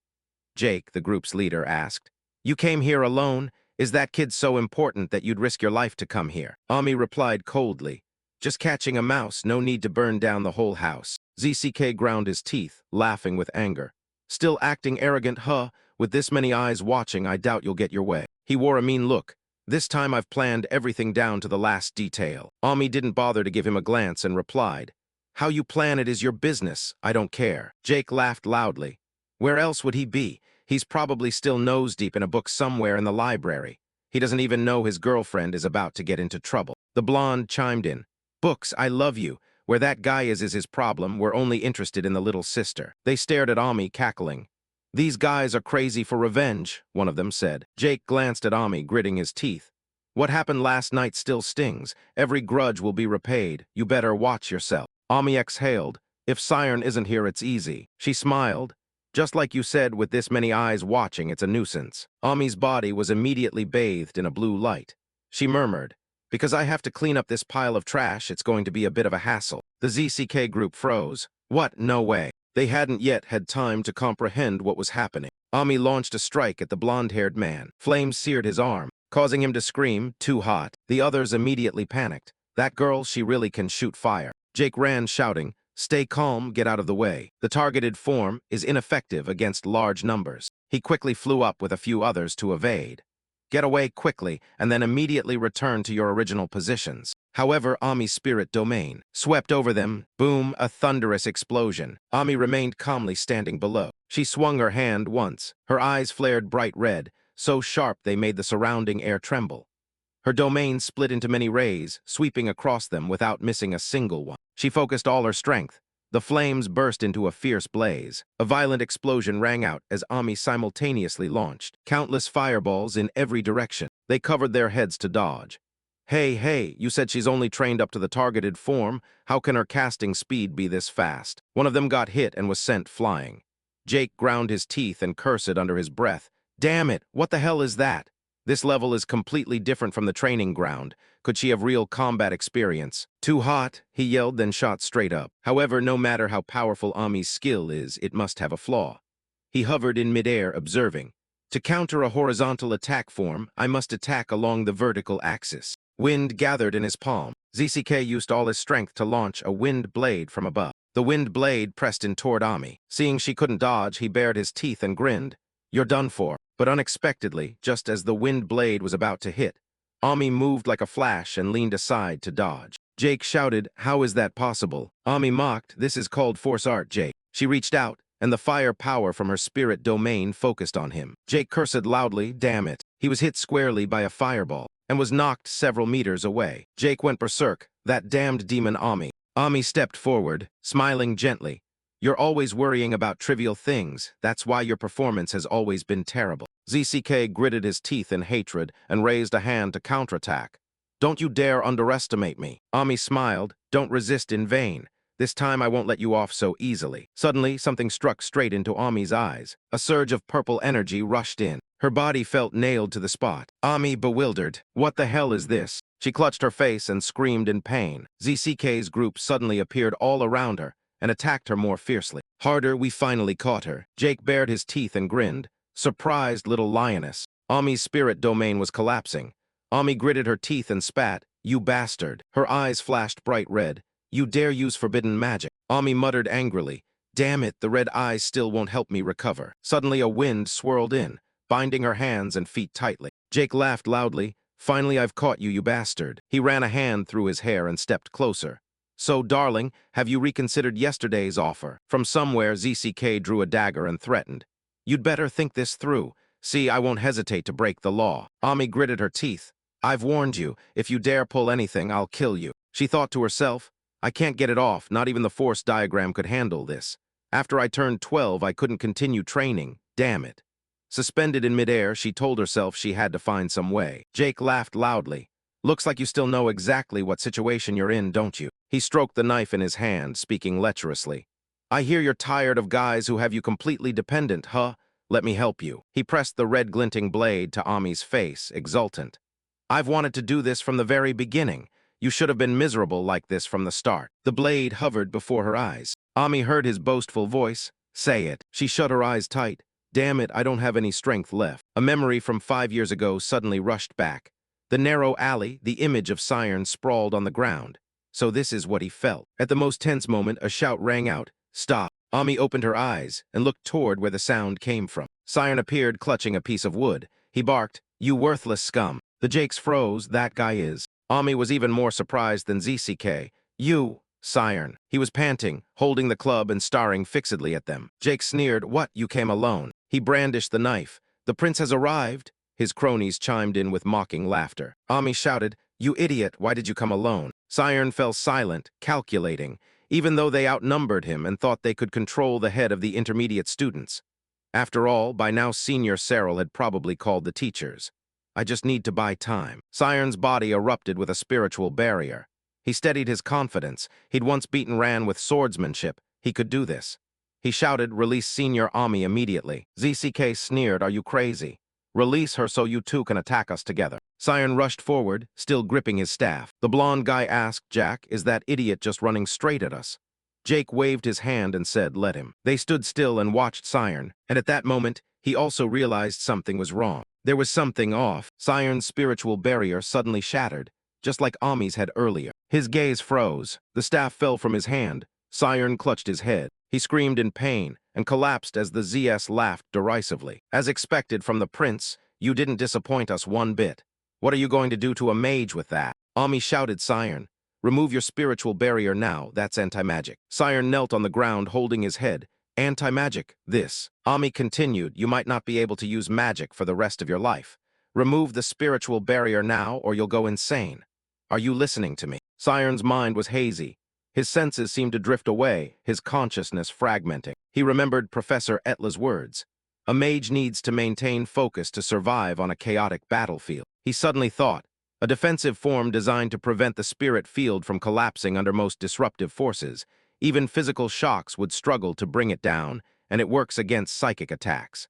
Jake, the group's leader, asked, You came here alone? Is that kid so important that you'd risk your life to come here? Ami replied coldly, Just catching a mouse, no need to burn down the whole house. ZCK ground his teeth, laughing with anger. Still acting arrogant, huh? With this many eyes watching, I doubt you'll get your way. He wore a mean look. This time I've planned everything down to the last detail. Ami didn't bother to give him a glance and replied, How you plan it is your business. I don't care. Jake laughed loudly. Where else would he be? He's probably still nose-deep in a book somewhere in the library. He doesn't even know his girlfriend is about to get into trouble. The blonde chimed in. Books, I love you. Where that guy is his problem. We're only interested in the little sister. They stared at Ami, cackling. These guys are crazy for revenge, one of them said. Jake glanced at Ami, gritting his teeth. What happened last night still stings. Every grudge will be repaid. You better watch yourself. Ami exhaled. If Siren isn't here, it's easy. She smiled. Just like you said, with this many eyes watching, it's a nuisance. Ami's body was immediately bathed in a blue light. She murmured, Because I have to clean up this pile of trash, it's going to be a bit of a hassle. The ZCK group froze. What? No way. They hadn't yet had time to comprehend what was happening. Ami launched a strike at the blonde-haired man. Flames seared his arm, causing him to scream, Too hot. The others immediately panicked. That girl, she really can shoot fire. Jake ran, shouting, "Stay calm, get out of the way. The targeted form is ineffective against large numbers." He quickly flew up with a few others to evade. Get away quickly, and then immediately return to your original positions. However, Ami's spirit domain swept over them. Boom, a thunderous explosion. Ami remained calmly standing below. She swung her hand once. Her eyes flared bright red, so sharp they made the surrounding air tremble. Her domain split into many rays, sweeping across them without missing a single one. She focused all her strength. The flames burst into a fierce blaze. A violent explosion rang out as Ami simultaneously launched countless fireballs in every direction. They covered their heads to dodge. Hey, you said she's only trained up to the targeted form. How can her casting speed be this fast?" One of them got hit and was sent flying. Jake ground his teeth and cursed under his breath. "Damn it, what the hell is that? This level is completely different from the training ground. Could she have real combat experience?" "Too hot," he yelled, then shot straight up. However, no matter how powerful Ami's skill is, it must have a flaw. He hovered in midair, observing. To counter a horizontal attack form, I must attack along the vertical axis. Wind gathered in his palm. ZCK used all his strength to launch a wind blade from above. The wind blade pressed in toward Ami. Seeing she couldn't dodge, he bared his teeth and grinned. "You're done for." But unexpectedly, just as the wind blade was about to hit, Ami moved like a flash and leaned aside to dodge. Jake shouted, "How is that possible?" Ami mocked, "This is called force art, Jake." She reached out, and the fire power from her spirit domain focused on him. Jake cursed loudly, "Damn it." He was hit squarely by a fireball and was knocked several meters away. Jake went berserk, "That damned demon Ami." Ami stepped forward, smiling gently. "You're always worrying about trivial things. That's why your performance has always been terrible." ZCK gritted his teeth in hatred and raised a hand to counterattack. "Don't you dare underestimate me." Ami smiled, "Don't resist in vain. This time I won't let you off so easily." Suddenly, something struck straight into Ami's eyes. A surge of purple energy rushed in. Her body felt nailed to the spot. Ami, bewildered. "What the hell is this?" She clutched her face and screamed in pain. ZCK's group suddenly appeared all around her and attacked her more fiercely. Harder, we finally caught her. Jake bared his teeth and grinned. Surprised little lioness. Ami's spirit domain was collapsing. Ami gritted her teeth and spat, "You bastard." Her eyes flashed bright red. "You dare use forbidden magic." Ami muttered angrily, "Damn it, the red eyes still won't help me recover." Suddenly a wind swirled in, binding her hands and feet tightly. Jake laughed loudly, "Finally I've caught you, you bastard." He ran a hand through his hair and stepped closer. "So, darling, have you reconsidered yesterday's offer?" From somewhere, ZCK drew a dagger and threatened. "You'd better think this through. See, I won't hesitate to break the law." Ami gritted her teeth. "I've warned you. If you dare pull anything, I'll kill you." She thought to herself, "I can't get it off. Not even the force diagram could handle this. After I turned 12, I couldn't continue training. Damn it." Suspended in midair, she told herself she had to find some way. Jake laughed loudly. "Looks like you still know exactly what situation you're in, don't you?" He stroked the knife in his hand, speaking lecherously. "I hear you're tired of guys who have you completely dependent, huh? Let me help you." He pressed the red glinting blade to Ami's face, exultant. "I've wanted to do this from the very beginning. You should have been miserable like this from the start." The blade hovered before her eyes. Ami heard his boastful voice. "Say it." She shut her eyes tight. "Damn it, I don't have any strength left." A memory from 5 years ago suddenly rushed back. The narrow alley, the image of Siren sprawled on the ground. So this is what he felt. At the most tense moment, a shout rang out, "Stop." Ami opened her eyes and looked toward where the sound came from. Siren appeared clutching a piece of wood. He barked, "You worthless scum." The Jakes froze, "That guy is." Ami was even more surprised than ZCK. "You, Siren." He was panting, holding the club and staring fixedly at them. Jake sneered, "What, you came alone?" He brandished the knife. "The prince has arrived." His cronies chimed in with mocking laughter. Ami shouted, "You idiot, why did you come alone?" Siren fell silent, calculating, even though they outnumbered him and thought they could control the head of the intermediate students. After all, by now Senior Cyril had probably called the teachers. "I just need to buy time." Siren's body erupted with a spiritual barrier. He steadied his confidence. He'd once beaten Ran with swordsmanship. He could do this. He shouted, "Release Senior Ami immediately." ZCK sneered, "Are you crazy? Release her so you two can attack us together." Siren rushed forward, still gripping his staff. The blonde guy asked, "Jack, is that idiot just running straight at us?" Jake waved his hand and said, "Let him." They stood still and watched Siren, and at that moment, he also realized something was wrong. There was something off. Siren's spiritual barrier suddenly shattered. just like Ami's had earlier. His gaze froze. The staff fell from his hand. Scion clutched his head. He screamed in pain and collapsed as the ZS laughed derisively. As expected from the prince, you didn't disappoint us one bit. What are you going to do to a mage with that? Ami shouted Scion. Remove your spiritual barrier now, that's anti-magic. Scion knelt on the ground holding his head. Anti-magic, this. Ami continued, you might not be able to use magic for the rest of your life. Remove the spiritual barrier now or you'll go insane. Are you listening to me? Sion's mind was hazy. His senses seemed to drift away, his consciousness fragmenting. He remembered Professor Etla's words. A mage needs to maintain focus to survive on a chaotic battlefield. He suddenly thought, a defensive form designed to prevent the spirit field from collapsing under most disruptive forces. Even physical shocks would struggle to bring it down, and it works against psychic attacks.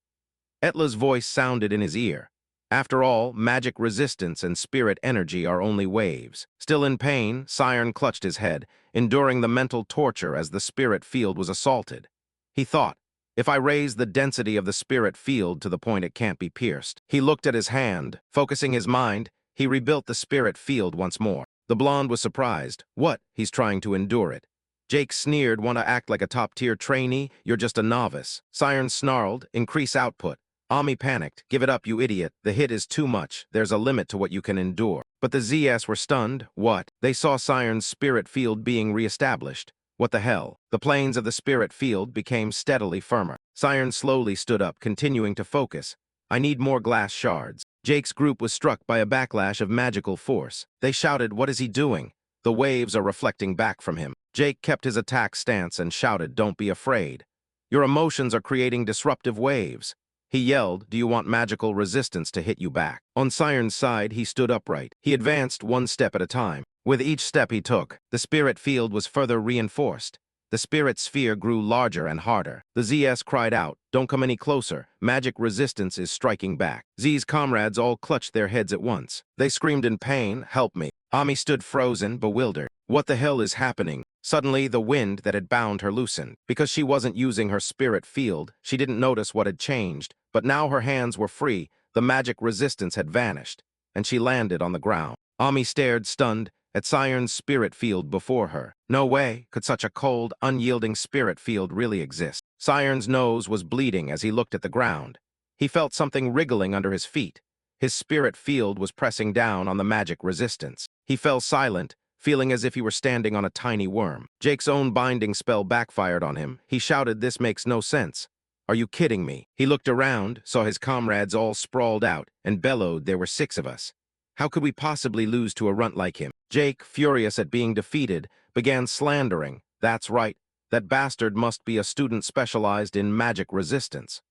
Etla's voice sounded in his ear. After all, magic resistance and spirit energy are only waves. Still in pain, Scion clutched his head, enduring the mental torture as the spirit field was assaulted. He thought, if I raise the density of the spirit field to the point it can't be pierced. He looked at his hand. Focusing his mind, he rebuilt the spirit field once more. The blonde was surprised. What? He's trying to endure it. Jake sneered, want to act like a top-tier trainee? You're just a novice. Scion snarled, increase output. Ami panicked. Give it up, you idiot. The hit is too much. There's a limit to what you can endure. But the ZS were stunned. What? They saw Scion's spirit field being reestablished. What the hell? The planes of the spirit field became steadily firmer. Scion slowly stood up, continuing to focus. I need more glass shards. Jake's group was struck by a backlash of magical force. They shouted, what is he doing? The waves are reflecting back from him. Jake kept his attack stance and shouted, don't be afraid. Your emotions are creating disruptive waves. He yelled, do you want magical resistance to hit you back? On Scion's side, he stood upright. He advanced one step at a time. With each step he took, the spirit field was further reinforced. The spirit sphere grew larger and harder. The ZS cried out, don't come any closer. Magic resistance is striking back. Z's comrades all clutched their heads at once. They screamed in pain, help me. Ami stood frozen, bewildered. What the hell is happening? Suddenly, the wind that had bound her loosened. Because she wasn't using her spirit field, she didn't notice what had changed. But now her hands were free, the magic resistance had vanished, and she landed on the ground. Ami stared, stunned, at Scion's spirit field before her. No way could such a cold, unyielding spirit field really exist. Scion's nose was bleeding as he looked at the ground. He felt something wriggling under his feet. His spirit field was pressing down on the magic resistance. He fell silent, feeling as if he were standing on a tiny worm. Jake's own binding spell backfired on him. He shouted, this makes no sense. Are you kidding me? He looked around, saw his comrades all sprawled out, and bellowed, there were 6 of us. How could we possibly lose to a runt like him? Jake, furious at being defeated, began slandering. That's right, that bastard must be a student specialized in magic resistance.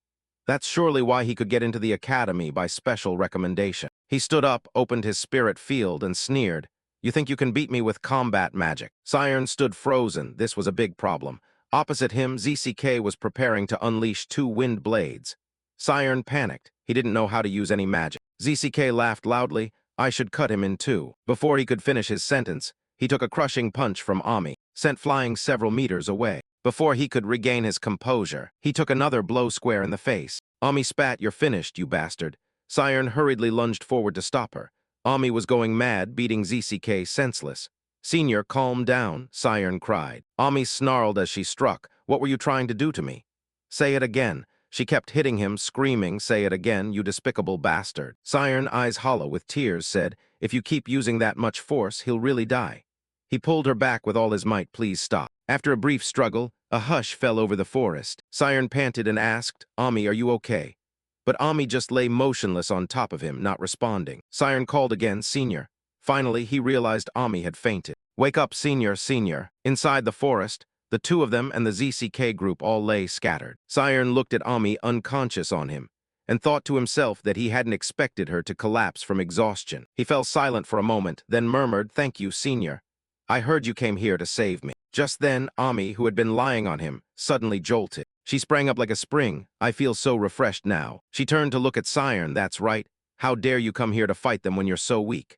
That's surely why he could get into the academy by special recommendation. He stood up, opened his spirit field, and sneered. You think you can beat me with combat magic? Scion stood frozen. This was a big problem. Opposite him, ZCK was preparing to unleash 2 wind blades. Scion panicked. He didn't know how to use any magic. ZCK laughed loudly. I should cut him in 2. Before he could finish his sentence, he took a crushing punch from Ami, sent flying several meters away. Before he could regain his composure, he took another blow square in the face. Ami spat, you're finished, you bastard. Scion hurriedly lunged forward to stop her. Ami was going mad, beating ZCK senseless. Senior, calm down, Scion cried. Ami snarled as she struck. What were you trying to do to me? Say it again. She kept hitting him, screaming, say it again, you despicable bastard. Scion, eyes hollow with tears, said, if you keep using that much force, he'll really die. He pulled her back with all his might, please stop. After a brief struggle, a hush fell over the forest. Scion panted and asked, Ami, are you okay? But Ami just lay motionless on top of him, not responding. Scion called again, Senior. Finally, he realized Ami had fainted. Wake up, Senior, Senior. Inside the forest, the 2 of them and the ZCK group all lay scattered. Scion looked at Ami unconscious on him, and thought to himself that he hadn't expected her to collapse from exhaustion. He fell silent for a moment, then murmured, thank you, Senior. I heard you came here to save me. Just then, Ami, who had been lying on him, suddenly jolted. She sprang up like a spring. I feel so refreshed now. She turned to look at Scion, that's right. How dare you come here to fight them when you're so weak?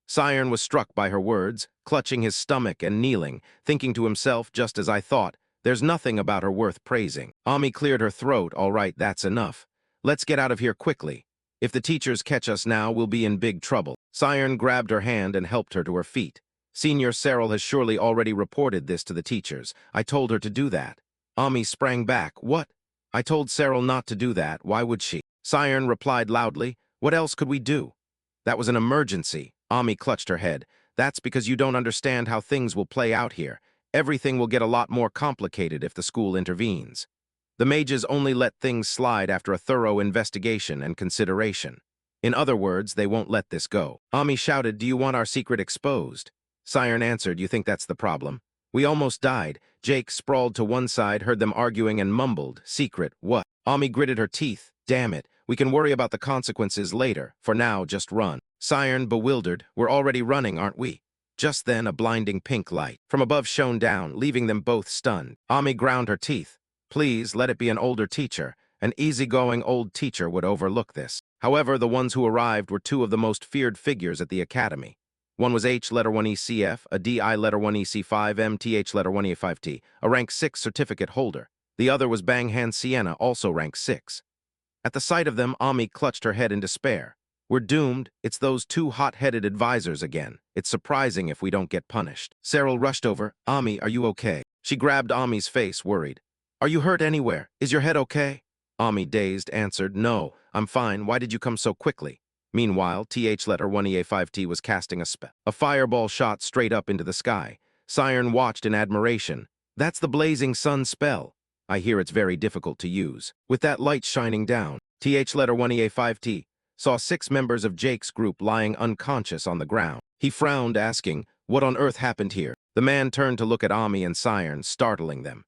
Scion was struck by her words, clutching his stomach and kneeling, thinking to himself, just as I thought, there's nothing about her worth praising. Ami cleared her throat, all right, that's enough. Let's get out of here quickly. If the teachers catch us now, we'll be in big trouble. Siren grabbed her hand and helped her to her feet. Senior Cyril has surely already reported this to the teachers. I told her to do that. Ami sprang back. What? I told Cyril not to do that. Why would she? Siren replied loudly. What else could we do? That was an emergency. Ami clutched her head. That's because you don't understand how things will play out here. Everything will get a lot more complicated if the school intervenes. The mages only let things slide after a thorough investigation and consideration. In other words, they won't let this go. Ami shouted, do you want our secret exposed? Siren answered, you think that's the problem? We almost died. Jake, sprawled to one side, heard them arguing and mumbled, secret, what? Ami gritted her teeth. Damn it, we can worry about the consequences later. For now, just run. Siren, bewildered, we're already running, aren't we? Just then, a blinding pink light from above shone down, leaving them both stunned. Ami ground her teeth. Please, let it be an older teacher. An easygoing old teacher would overlook this. However, the ones who arrived were two of the most feared figures at the academy. One was H letter 1ECF, a DI letter 1EC5M, TH letter 1E5T, a rank 6 certificate holder. The other was Banghan Sienna, also rank 6. At the sight of them, Ami clutched her head in despair. We're doomed. It's those two hot-headed advisors again. It's surprising if we don't get punished. Cyril rushed over. Ami, are you okay? She grabbed Ami's face, worried. Are you hurt anywhere? Is your head okay? Ami, dazed, answered, no, I'm fine. Why did you come so quickly? Meanwhile, TH letter 1EA5T was casting a spell. A fireball shot straight up into the sky. Siren watched in admiration. That's the blazing sun spell. I hear it's very difficult to use. With that light shining down, TH letter 1EA5T saw 6 members of Jake's group lying unconscious on the ground. He frowned, asking, what on earth happened here? The man turned to look at Ami and Siren, startling them.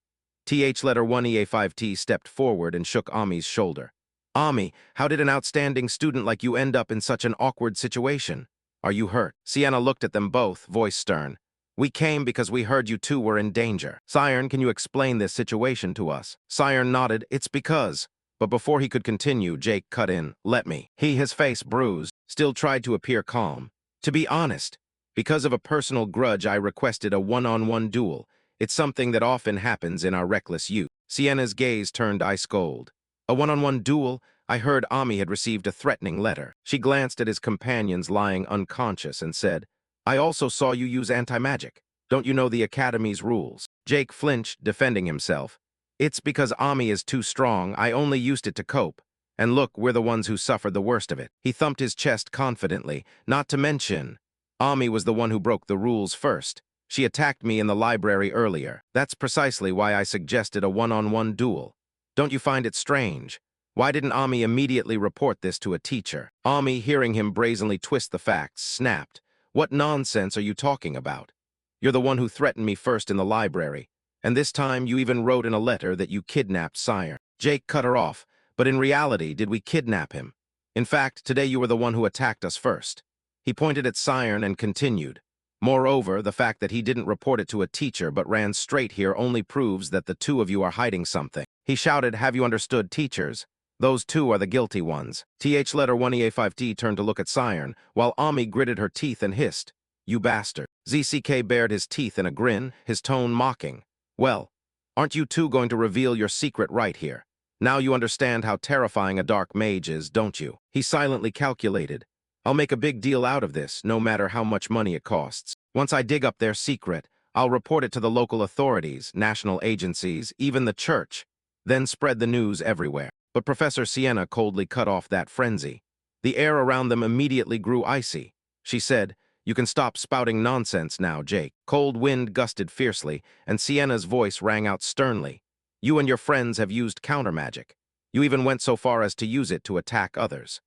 TH letter 1EA5T stepped forward and shook Ami's shoulder. Ami, how did an outstanding student like you end up in such an awkward situation? Are you hurt? Sienna looked at them both, voice stern. We came because we heard you two were in danger. Siren, can you explain this situation to us? Siren nodded, it's because. But before he could continue, Jake cut in, let me. He, his face bruised, still tried to appear calm. To be honest, because of a personal grudge, I requested a one-on-one duel. It's something that often happens in our reckless youth. Sienna's gaze turned ice-cold. A one-on-one duel? I heard Ami had received a threatening letter. She glanced at his companions lying unconscious and said, I also saw you use anti-magic. Don't you know the Academy's rules? Jake flinched, defending himself. It's because Ami is too strong. I only used it to cope. And look, we're the ones who suffered the worst of it. He thumped his chest confidently. Not to mention, Ami was the one who broke the rules first. She attacked me in the library earlier. That's precisely why I suggested a one-on-one duel. Don't you find it strange? Why didn't Ami immediately report this to a teacher? Ami, hearing him brazenly twist the facts, snapped. What nonsense are you talking about? You're the one who threatened me first in the library. And this time you even wrote in a letter that you kidnapped Sire. Jake cut her off. But in reality, did we kidnap him? In fact, today you were the one who attacked us first. He pointed at Siren and continued. Moreover, the fact that he didn't report it to a teacher but ran straight here only proves that the two of you are hiding something. He shouted, have you understood, teachers? Those two are the guilty ones. TH letter 1EA5T turned to look at Siren, while Ami gritted her teeth and hissed. You bastard. ZCK bared his teeth in a grin, his tone mocking. Well, aren't you two going to reveal your secret right here? Now you understand how terrifying a dark mage is, don't you? He silently calculated. I'll make a big deal out of this, no matter how much money it costs. Once I dig up their secret, I'll report it to the local authorities, national agencies, even the church, then spread the news everywhere. But Professor Sienna coldly cut off that frenzy. The air around them immediately grew icy. She said, you can stop spouting nonsense now, Jake. Cold wind gusted fiercely, and Sienna's voice rang out sternly. You and your friends have used countermagic. You even went so far as to use it to attack others.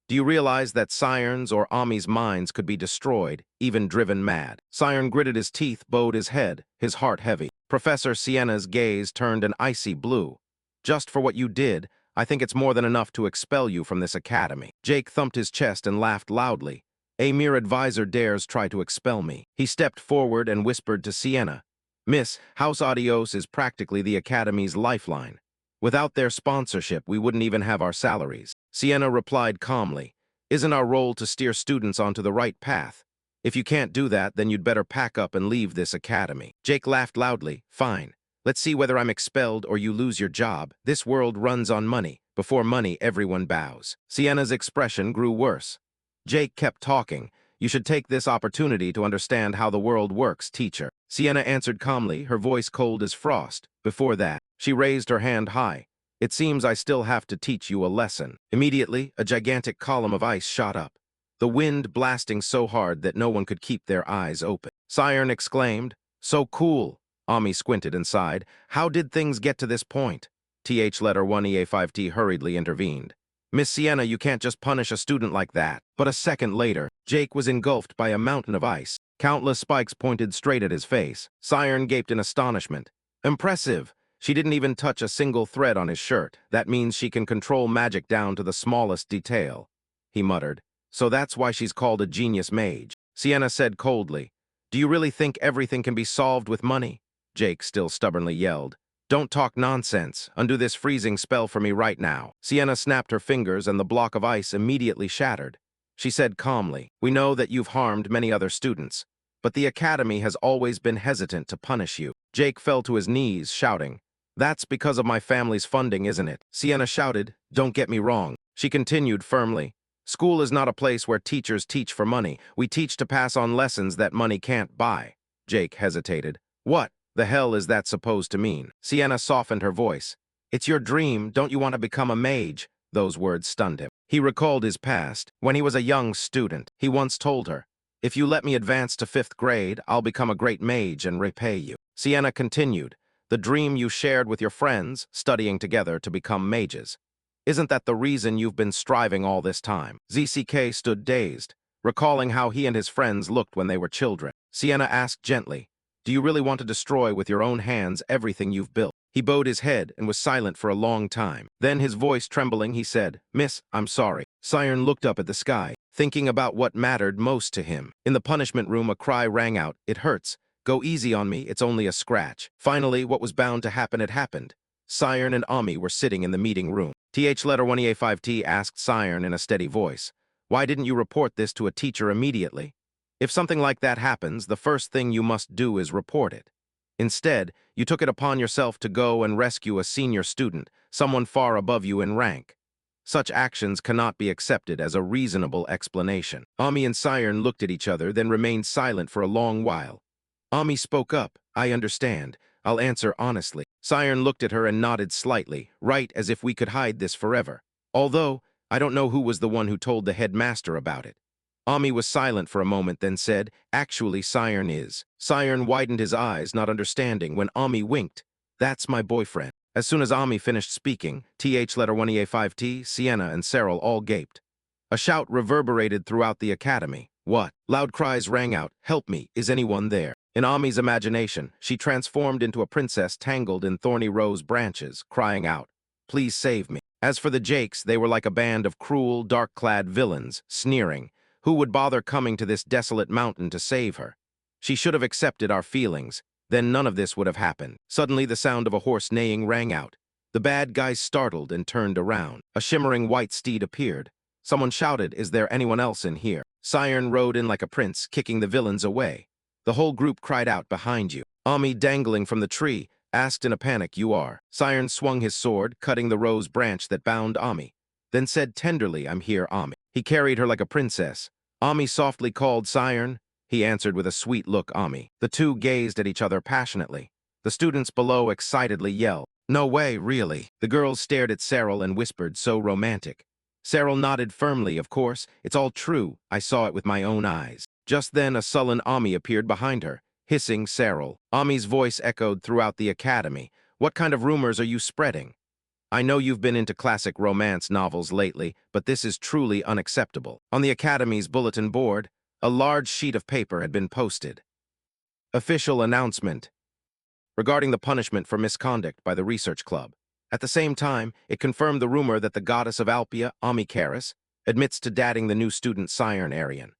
Do you realize that Siren's or Ami's minds could be destroyed, even driven mad? Siren gritted his teeth, bowed his head, his heart heavy. Professor Sienna's gaze turned an icy blue. Just for what you did, I think it's more than enough to expel you from this academy. Jake thumped his chest and laughed loudly. A mere advisor dares try to expel me. He stepped forward and whispered to Sienna. Miss, House Adios is practically the academy's lifeline. Without their sponsorship, we wouldn't even have our salaries. Sienna replied calmly. Isn't our role to steer students onto the right path? If you can't do that, then you'd better pack up and leave this academy. Jake laughed loudly. Fine. Let's see whether I'm expelled or you lose your job. This world runs on money. Before money, everyone bows. Sienna's expression grew worse. Jake kept talking. You should take this opportunity to understand how the world works, teacher. Sienna answered calmly, her voice cold as frost. Before that, she raised her hand high. It seems I still have to teach you a lesson. Immediately, a gigantic column of ice shot up, the wind blasting so hard that no one could keep their eyes open. Siren exclaimed, "So cool." Ami squinted and sighed. How did things get to this point? TH letter 1EA5T hurriedly intervened. Miss Sienna, you can't just punish a student like that. But a second later, Jake was engulfed by a mountain of ice. Countless spikes pointed straight at his face. Siren gaped in astonishment. Impressive! She didn't even touch a single thread on his shirt. That means she can control magic down to the smallest detail, he muttered. So that's why she's called a genius mage. Sienna said coldly, "Do you really think everything can be solved with money?" Jake still stubbornly yelled, "Don't talk nonsense. Undo this freezing spell for me right now." Sienna snapped her fingers and the block of ice immediately shattered. She said calmly, "We know that you've harmed many other students, but the Academy has always been hesitant to punish you." Jake fell to his knees, shouting, "That's because of my family's funding, isn't it?" Sienna shouted, "Don't get me wrong." She continued firmly, "School is not a place where teachers teach for money. We teach to pass on lessons that money can't buy." Jake hesitated. "What the hell is that supposed to mean?" Sienna softened her voice. "It's your dream. Don't you want to become a mage?" Those words stunned him. He recalled his past. When he was a young student, he once told her, "If you let me advance to 5th grade, I'll become a great mage and repay you." Sienna continued, "The dream you shared with your friends, studying together to become mages. Isn't that the reason you've been striving all this time?" ZCK stood dazed, recalling how he and his friends looked when they were children. Sienna asked gently, "Do you really want to destroy with your own hands everything you've built?" He bowed his head and was silent for a long time. Then, his voice trembling, he said, "Miss, I'm sorry." Siren looked up at the sky, thinking about what mattered most to him. In the punishment room, a cry rang out, "It hurts. Go easy on me, it's only a scratch." Finally, what was bound to happen had happened. Siren and Ami were sitting in the meeting room. TH letter 1EA5T asked Siren in a steady voice, "Why didn't you report this to a teacher immediately? If something like that happens, the first thing you must do is report it. Instead, you took it upon yourself to go and rescue a senior student, someone far above you in rank. Such actions cannot be accepted as a reasonable explanation." Ami and Siren looked at each other, then remained silent for a long while. Ami spoke up, "I understand. I'll answer honestly." Siren looked at her and nodded slightly, right as if we could hide this forever. "Although, I don't know who was the one who told the headmaster about it." Ami was silent for a moment, then said, "Actually, Siren is." Siren widened his eyes, not understanding, when Ami winked. "That's my boyfriend." As soon as Ami finished speaking, TH letter 1EA5T, Sienna, and Cyril all gaped. A shout reverberated throughout the academy. "What?" Loud cries rang out, "Help me, is anyone there?" In Ami's imagination, she transformed into a princess tangled in thorny rose branches, crying out, "Please save me." As for the Jakes, they were like a band of cruel, dark-clad villains, sneering. Who would bother coming to this desolate mountain to save her? She should have accepted our feelings. Then none of this would have happened. Suddenly, the sound of a horse neighing rang out. The bad guys startled and turned around. A shimmering white steed appeared. Someone shouted, "Is there anyone else in here?" Siren rode in like a prince, kicking the villains away. The whole group cried out, "Behind you." Ami, dangling from the tree, asked in a panic, "You are?" Siren swung his sword, cutting the rose branch that bound Ami, then said tenderly, "I'm here, Ami." He carried her like a princess. Ami softly called, "Siren." He answered with a sweet look, "Ami." The two gazed at each other passionately. The students below excitedly yelled, "No way, really." The girls stared at Cyril and whispered, "So romantic." Cyril nodded firmly, "Of course, it's all true. I saw it with my own eyes." Just then, a sullen Ami appeared behind her, hissing Cyril. Ami's voice echoed throughout the academy. "What kind of rumors are you spreading? I know you've been into classic romance novels lately, but this is truly unacceptable." On the academy's bulletin board, a large sheet of paper had been posted. Official announcement regarding the punishment for misconduct by the research club. At the same time, it confirmed the rumor that the goddess of Alpia, Ami admits to dating the new student Siren Arian.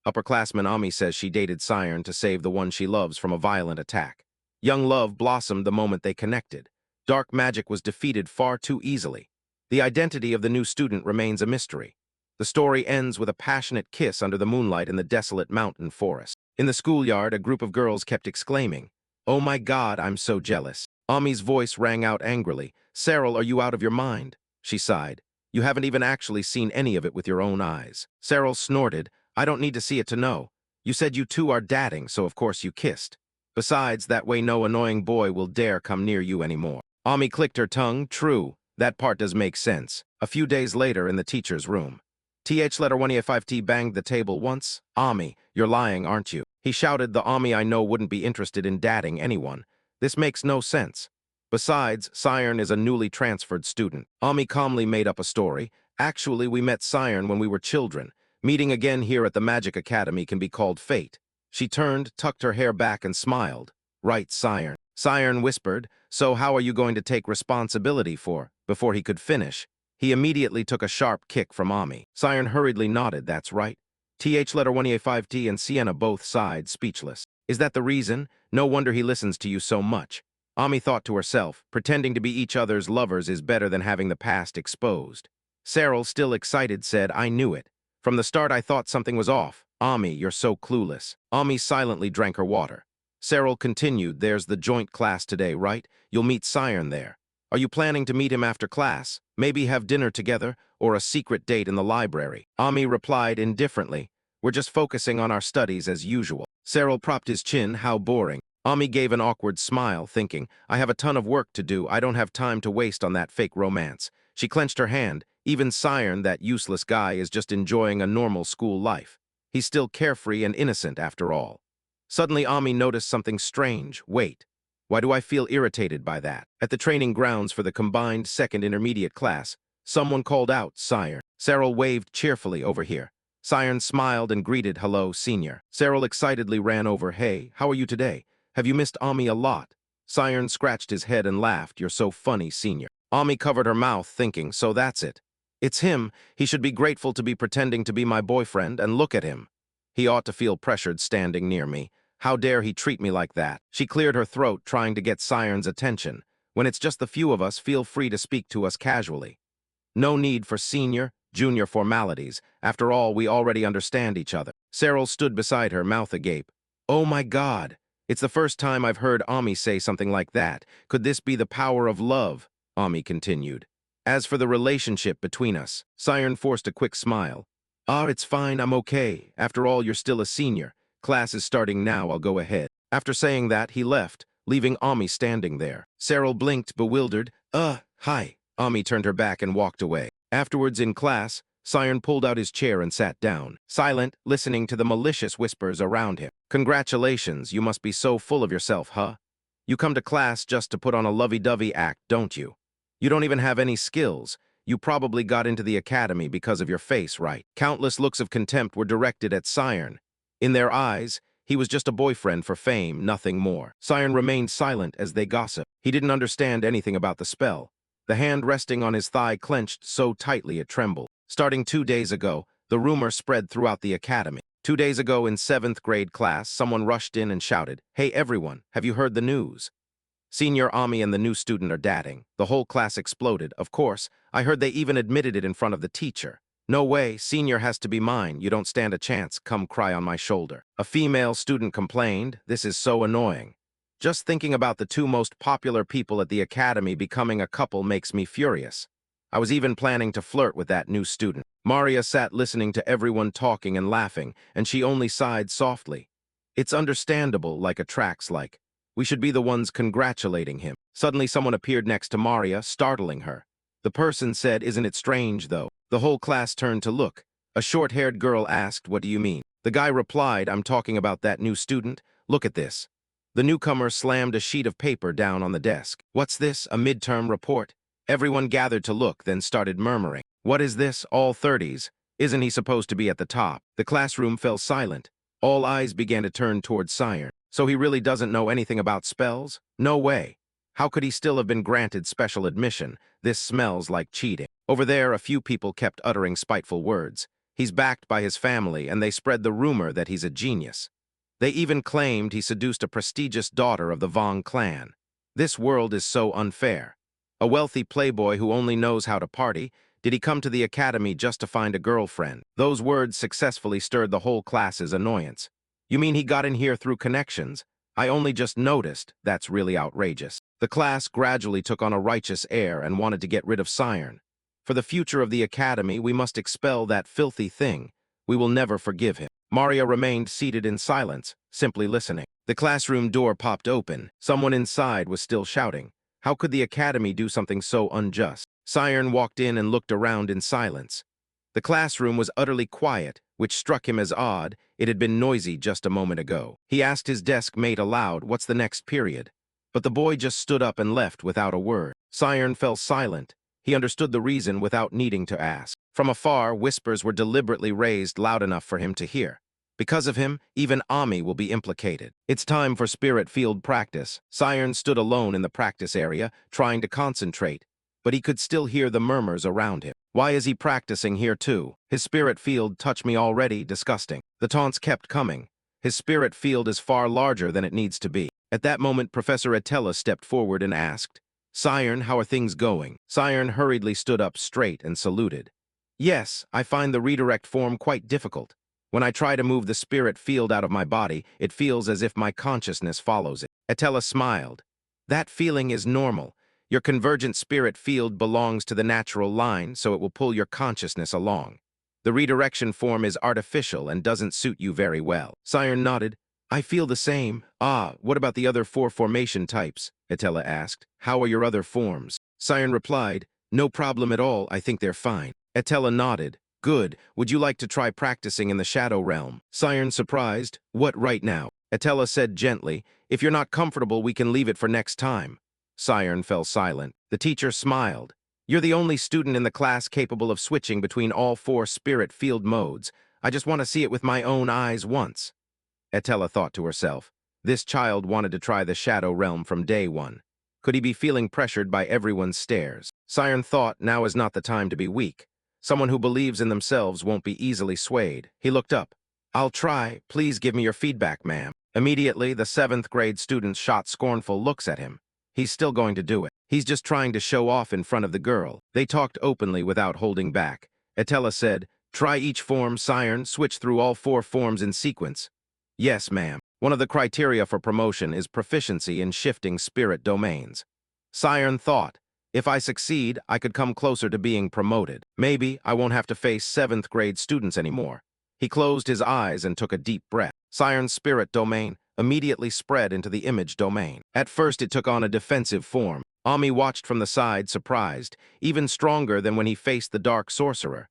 Upperclassman Ami says she dated Siren to save the one she loves from a violent attack. Young love blossomed the moment they connected. Dark magic was defeated far too easily. The identity of the new student remains a mystery. The story ends with a passionate kiss under the moonlight in the desolate mountain forest. In the schoolyard, a group of girls kept exclaiming, "Oh my God, I'm so jealous." Ami's voice rang out angrily. Cyril, are you out of your mind? She sighed. You haven't even actually seen any of it with your own eyes. Cyril snorted. I don't need to see it to know. You said you two are dating, so of course you kissed. Besides, that way no annoying boy will dare come near you anymore. Ami clicked her tongue. True. That part does make sense. A few days later in the teacher's room. Letter 1E5T banged the table once. Ami, you're lying, aren't you? He shouted. The Ami I know wouldn't be interested in dating anyone. This makes no sense. Besides, Siren is a newly transferred student. Ami calmly made up a story. Actually, we met Siren when we were children. Meeting again here at the Magic Academy can be called fate. She turned, tucked her hair back, and smiled. Right, Siren. Siren whispered, so how are you going to take responsibility for? Before he could finish, he immediately took a sharp kick from Ami. Siren hurriedly nodded, that's right. Letter 1E5T and Sienna both sighed, speechless. Is that the reason? No wonder he listens to you so much. Ami thought to herself, pretending to be each other's lovers is better than having the past exposed. Cyril, still excited, said, I knew it. From the start I thought something was off. Ami, you're so clueless. Ami silently drank her water. Cyril continued, there's the joint class today, right? You'll meet Siren there. Are you planning to meet him after class? Maybe have dinner together, or a secret date in the library? Ami replied indifferently, we're just focusing on our studies as usual. Cyril propped his chin, how boring. Ami gave an awkward smile, thinking, I have a ton of work to do, I don't have time to waste on that fake romance. She clenched her hand. Even Siren, that useless guy, is just enjoying a normal school life. He's still carefree and innocent after all. Suddenly Ami noticed something strange. Wait. Why do I feel irritated by that? At the training grounds for the combined second intermediate class, someone called out, Siren. Cyril waved cheerfully, over here. Siren smiled and greeted, hello, senior. Cyril excitedly ran over, hey, how are you today? Have you missed Ami a lot? Siren scratched his head and laughed, you're so funny, senior. Ami covered her mouth, thinking, so that's it. It's him. He should be grateful to be pretending to be my boyfriend, and look at him. He ought to feel pressured standing near me. How dare he treat me like that? She cleared her throat, trying to get Siren's attention. When it's just the few of us, feel free to speak to us casually. No need for senior, junior formalities. After all, we already understand each other. Cyril stood beside her, mouth agape. Oh my God! It's the first time I've heard Ami say something like that. Could this be the power of love? Ami continued. As for the relationship between us, Siren forced a quick smile. It's fine, I'm okay. After all, you're still a senior. Class is starting now, I'll go ahead. After saying that, he left, leaving Ami standing there. Cyril blinked, bewildered. Hi. Ami turned her back and walked away. Afterwards, in class, Siren pulled out his chair and sat down, silent, listening to the malicious whispers around him. Congratulations, you must be so full of yourself, huh? You come to class just to put on a lovey-dovey act, don't you? You don't even have any skills. You probably got into the academy because of your face, right? Countless looks of contempt were directed at Siren. In their eyes, he was just a boyfriend for fame, nothing more. Siren remained silent as they gossiped. He didn't understand anything about the spell. The hand resting on his thigh clenched so tightly it trembled. Starting 2 days ago, the rumor spread throughout the academy. 2 days ago in 7th grade class, someone rushed in and shouted, Hey everyone, have you heard the news? Senior Ami and the new student are dating. The whole class exploded. Of course, I heard they even admitted it in front of the teacher. No way, senior has to be mine. You don't stand a chance. Come cry on my shoulder. A female student complained, this is so annoying. Just thinking about the two most popular people at the academy becoming a couple makes me furious. I was even planning to flirt with that new student. Maria sat listening to everyone talking and laughing, and she only sighed softly. It's understandable, like attracts like. We should be the ones congratulating him. Suddenly someone appeared next to Maria, startling her. The person said, isn't it strange, though? The whole class turned to look. A short-haired girl asked, what do you mean? The guy replied, I'm talking about that new student. Look at this. The newcomer slammed a sheet of paper down on the desk. What's this, a midterm report? Everyone gathered to look, then started murmuring. What is this, all 30s? Isn't he supposed to be at the top? The classroom fell silent. All eyes began to turn towards Siren. So he really doesn't know anything about spells? No way. How could he still have been granted special admission? This smells like cheating. Over there, a few people kept uttering spiteful words. He's backed by his family, and they spread the rumor that he's a genius. They even claimed he seduced a prestigious daughter of the Vong clan. This world is so unfair. A wealthy playboy who only knows how to party, did he come to the academy just to find a girlfriend? Those words successfully stirred the whole class's annoyance. You mean he got in here through connections? I only just noticed. That's really outrageous. The class gradually took on a righteous air and wanted to get rid of Siren. For the future of the academy, we must expel that filthy thing. We will never forgive him. Maria remained seated in silence, simply listening. The classroom door popped open. Someone inside was still shouting. How could the academy do something so unjust? Siren walked in and looked around in silence. The classroom was utterly quiet, which struck him as odd. It had been noisy just a moment ago. He asked his desk mate aloud, "What's the next period?" But the boy just stood up and left without a word. Siren fell silent. He understood the reason without needing to ask. From afar, whispers were deliberately raised loud enough for him to hear. Because of him, even Ami will be implicated. It's time for spirit field practice. Siren stood alone in the practice area, trying to concentrate, but he could still hear the murmurs around him. Why is he practicing here too? His spirit field touched me already, disgusting. The taunts kept coming. His spirit field is far larger than it needs to be. At that moment, Professor Atella stepped forward and asked, "Siren, how are things going?" Siren hurriedly stood up straight and saluted. "Yes, I find the redirect form quite difficult. When I try to move the spirit field out of my body, it feels as if my consciousness follows it." Atella smiled. "That feeling is normal. Your convergent spirit field belongs to the natural line, so it will pull your consciousness along. The redirection form is artificial and doesn't suit you very well." Siren nodded. "I feel the same." "Ah, what about the other 4 formation types?" Atella asked. "How are your other forms?" Siren replied, "No problem at all, I think they're fine." Atella nodded. "Good. Would you like to try practicing in the shadow realm?" Siren surprised. "What, right now?" Atella said gently, "If you're not comfortable, we can leave it for next time." Siren fell silent. The teacher smiled. "You're the only student in the class capable of switching between all 4 spirit field modes. I just want to see it with my own eyes once." Atella thought to herself. This child wanted to try the shadow realm from day one. Could he be feeling pressured by everyone's stares? Siren thought now is not the time to be weak. Someone who believes in themselves won't be easily swayed. He looked up. "I'll try. Please give me your feedback, ma'am." Immediately, the 7th grade students shot scornful looks at him. He's still going to do it. He's just trying to show off in front of the girl. They talked openly without holding back. Atella said, "Try each form, Siren. Switch through all 4 forms in sequence." "Yes, ma'am." One of the criteria for promotion is proficiency in shifting spirit domains. Siren thought, if I succeed, I could come closer to being promoted. Maybe I won't have to face 7th grade students anymore. He closed his eyes and took a deep breath. Siren's spirit domain immediately spread into the image domain. At first, it took on a defensive form. Ami watched from the side, surprised, even stronger than when he faced the dark sorcerer.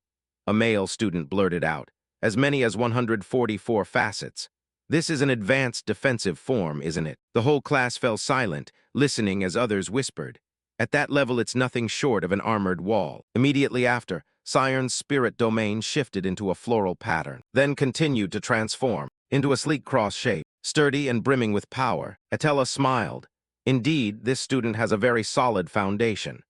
A male student blurted out, "As many as 144 facets. This is an advanced defensive form, isn't it?" The whole class fell silent, listening as others whispered. At that level, it's nothing short of an armored wall. Immediately after, Siren's spirit domain shifted into a floral pattern, then continued to transform into a sleek cross shape, sturdy and brimming with power. Atella smiled. Indeed, this student has a very solid foundation.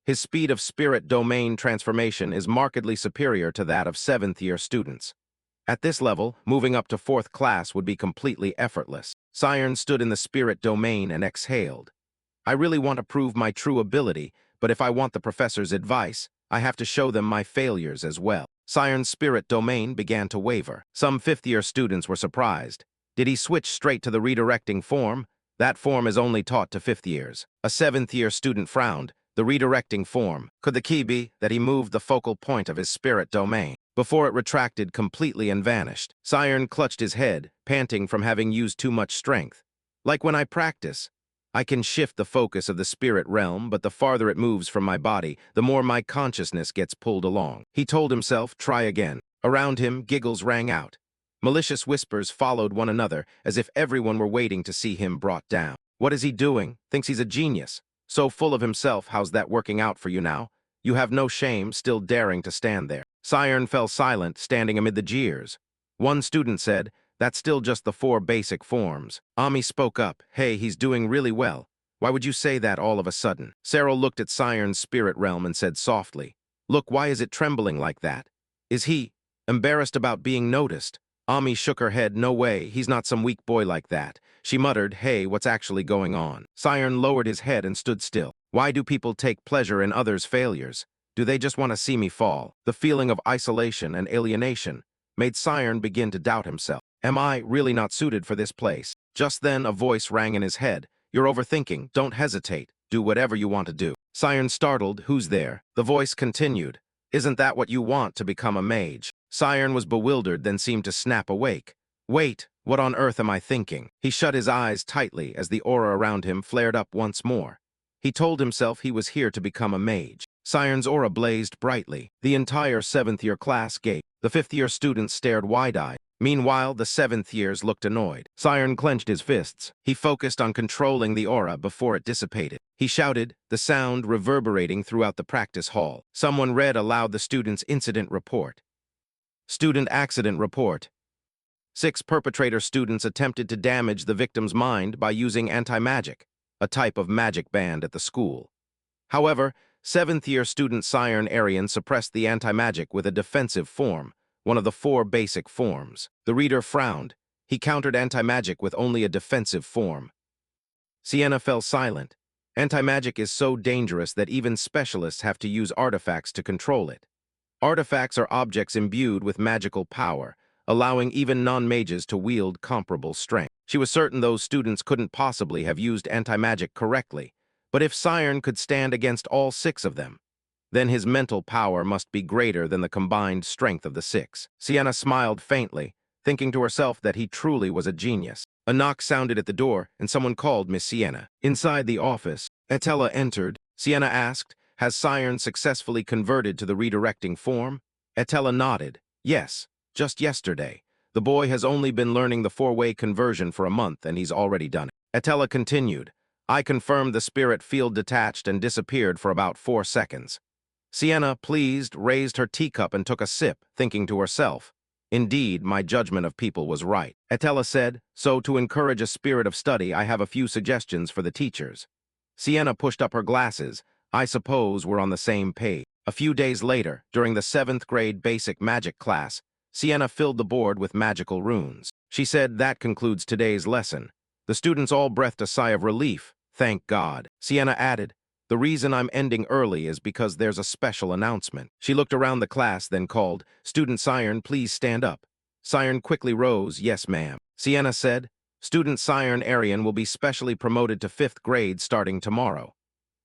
His speed of spirit domain transformation is markedly superior to that of 7th-year students. At this level, moving up to 4th class would be completely effortless. Siren stood in the spirit domain and exhaled. I really want to prove my true ability, but if I want the professor's advice, I have to show them my failures as well. Siren's spirit domain began to waver. Some 5th-year students were surprised. Did he switch straight to the redirecting form? That form is only taught to 5th years. A 7th-year student frowned. The redirecting form. Could the key be that he moved the focal point of his spirit domain before it retracted completely and vanished? Siren clutched his head, panting from having used too much strength. Like when I practice, I can shift the focus of the spirit realm, but the farther it moves from my body, the more my consciousness gets pulled along. He told himself, try again. Around him, giggles rang out. Malicious whispers followed one another, as if everyone were waiting to see him brought down. What is he doing? Thinks he's a genius. So full of himself, how's that working out for you now? You have no shame, still daring to stand there. Siren fell silent, standing amid the jeers. One student said, "That's still just the 4 basic forms." Ami spoke up, "Hey, he's doing really well. Why would you say that all of a sudden?" Cyril looked at Siren's spirit realm and said softly, "Look, why is it trembling like that? Is he embarrassed about being noticed?" Ami shook her head, "No way, he's not some weak boy like that." She muttered, "Hey, what's actually going on?" Siren lowered his head and stood still. Why do people take pleasure in others' failures? Do they just want to see me fall? The feeling of isolation and alienation made Siren begin to doubt himself. Am I really not suited for this place? Just then, a voice rang in his head. You're overthinking. Don't hesitate. Do whatever you want to do. Siren startled. Who's there? The voice continued. Isn't that what you want, to become a mage? Siren was bewildered, then seemed to snap awake. Wait, what on earth am I thinking? He shut his eyes tightly as the aura around him flared up once more. He told himself he was here to become a mage. Siren's aura blazed brightly. The entire 7th-year class gaped. The 5th-year students stared wide-eyed. Meanwhile, the 7th years looked annoyed. Siren clenched his fists. He focused on controlling the aura before it dissipated. He shouted, the sound reverberating throughout the practice hall. Someone read aloud the student's incident report. Student accident report. 6 perpetrator students attempted to damage the victim's mind by using anti-magic, a type of magic banned at the school. However, 7th-year student Siren Arian suppressed the anti-magic with a defensive form, one of the 4 basic forms. The reader frowned. He countered anti-magic with only a defensive form. Sienna fell silent. Anti-magic is so dangerous that even specialists have to use artifacts to control it. Artifacts are objects imbued with magical power, allowing even non-mages to wield comparable strength. She was certain those students couldn't possibly have used anti-magic correctly, but if Siren could stand against all 6 of them, then his mental power must be greater than the combined strength of the 6. Sienna smiled faintly, thinking to herself that he truly was a genius. A knock sounded at the door, and someone called Miss Sienna. Inside the office, Etella entered. Sienna asked, has Siren successfully converted to the redirecting form? Etella nodded. Yes, just yesterday. The boy has only been learning the 4-way conversion for a month, and he's already done it. Etella continued. I confirmed the spirit field detached and disappeared for about 4 seconds. Sienna, pleased, raised her teacup and took a sip, thinking to herself, indeed, my judgment of people was right. Etella said, so to encourage a spirit of study, I have a few suggestions for the teachers. Sienna pushed up her glasses. I suppose we're on the same page. A few days later, during the 7th grade basic magic class, Sienna filled the board with magical runes. She said, that concludes today's lesson. The students all breathed a sigh of relief. Thank God. Sienna added, the reason I'm ending early is because there's a special announcement. She looked around the class, then called, Student Siren, please stand up. Siren quickly rose, yes, ma'am. Sienna said, Student Siren Arian will be specially promoted to 5th grade starting tomorrow.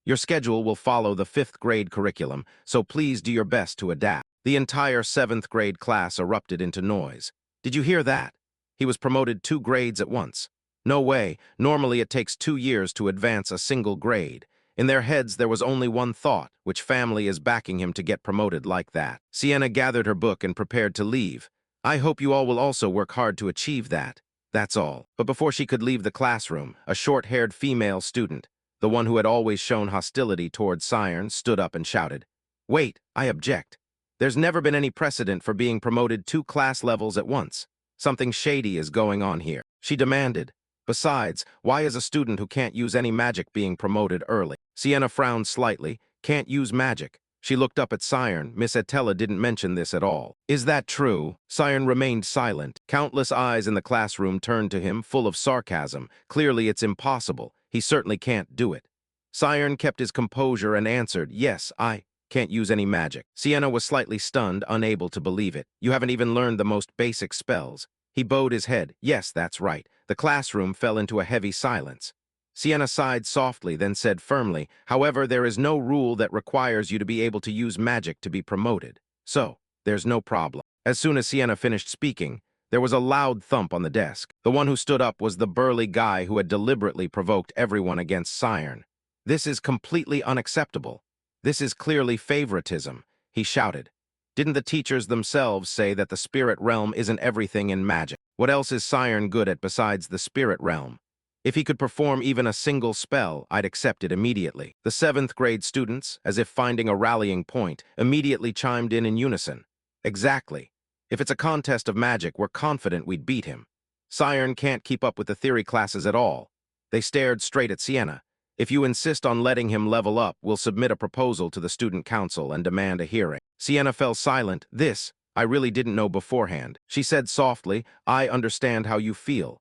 Your schedule will follow the 5th grade curriculum, so please do your best to adapt. The entire 7th grade class erupted into noise. Did you hear that? He was promoted 2 grades at once. No way. Normally it takes 2 years to advance a single grade. In their heads there was only one thought, which family is backing him to get promoted like that. Sienna gathered her book and prepared to leave. I hope you all will also work hard to achieve that. That's all. But before she could leave the classroom, a short-haired female student, the one who had always shown hostility towards Siren, stood up and shouted, Wait, I object. There's never been any precedent for being promoted 2 class levels at once. Something shady is going on here. She demanded. Besides, why is a student who can't use any magic being promoted early? Sienna frowned slightly. Can't use magic. She looked up at Siren. Miss Etella didn't mention this at all. Is that true? Siren remained silent. Countless eyes in the classroom turned to him, full of sarcasm. Clearly it's impossible. He certainly can't do it. Siren kept his composure and answered, Yes, I can't use any magic. Sienna was slightly stunned, unable to believe it. You haven't even learned the most basic spells. He bowed his head. Yes, that's right. The classroom fell into a heavy silence. Sienna sighed softly, then said firmly, However, there is no rule that requires you to be able to use magic to be promoted. So, there's no problem. As soon as Sienna finished speaking, there was a loud thump on the desk. The one who stood up was the burly guy who had deliberately provoked everyone against Siren. This is completely unacceptable. This is clearly favoritism, he shouted. Didn't the teachers themselves say that the spirit realm isn't everything in magic? What else is Siren good at besides the spirit realm? If he could perform even a single spell, I'd accept it immediately. The 7th grade students, as if finding a rallying point, immediately chimed in unison. Exactly. If it's a contest of magic, we're confident we'd beat him. Siren can't keep up with the theory classes at all. They stared straight at Sienna. If you insist on letting him level up, we'll submit a proposal to the student council and demand a hearing. Sienna fell silent. This, I really didn't know beforehand. She said softly, I understand how you feel.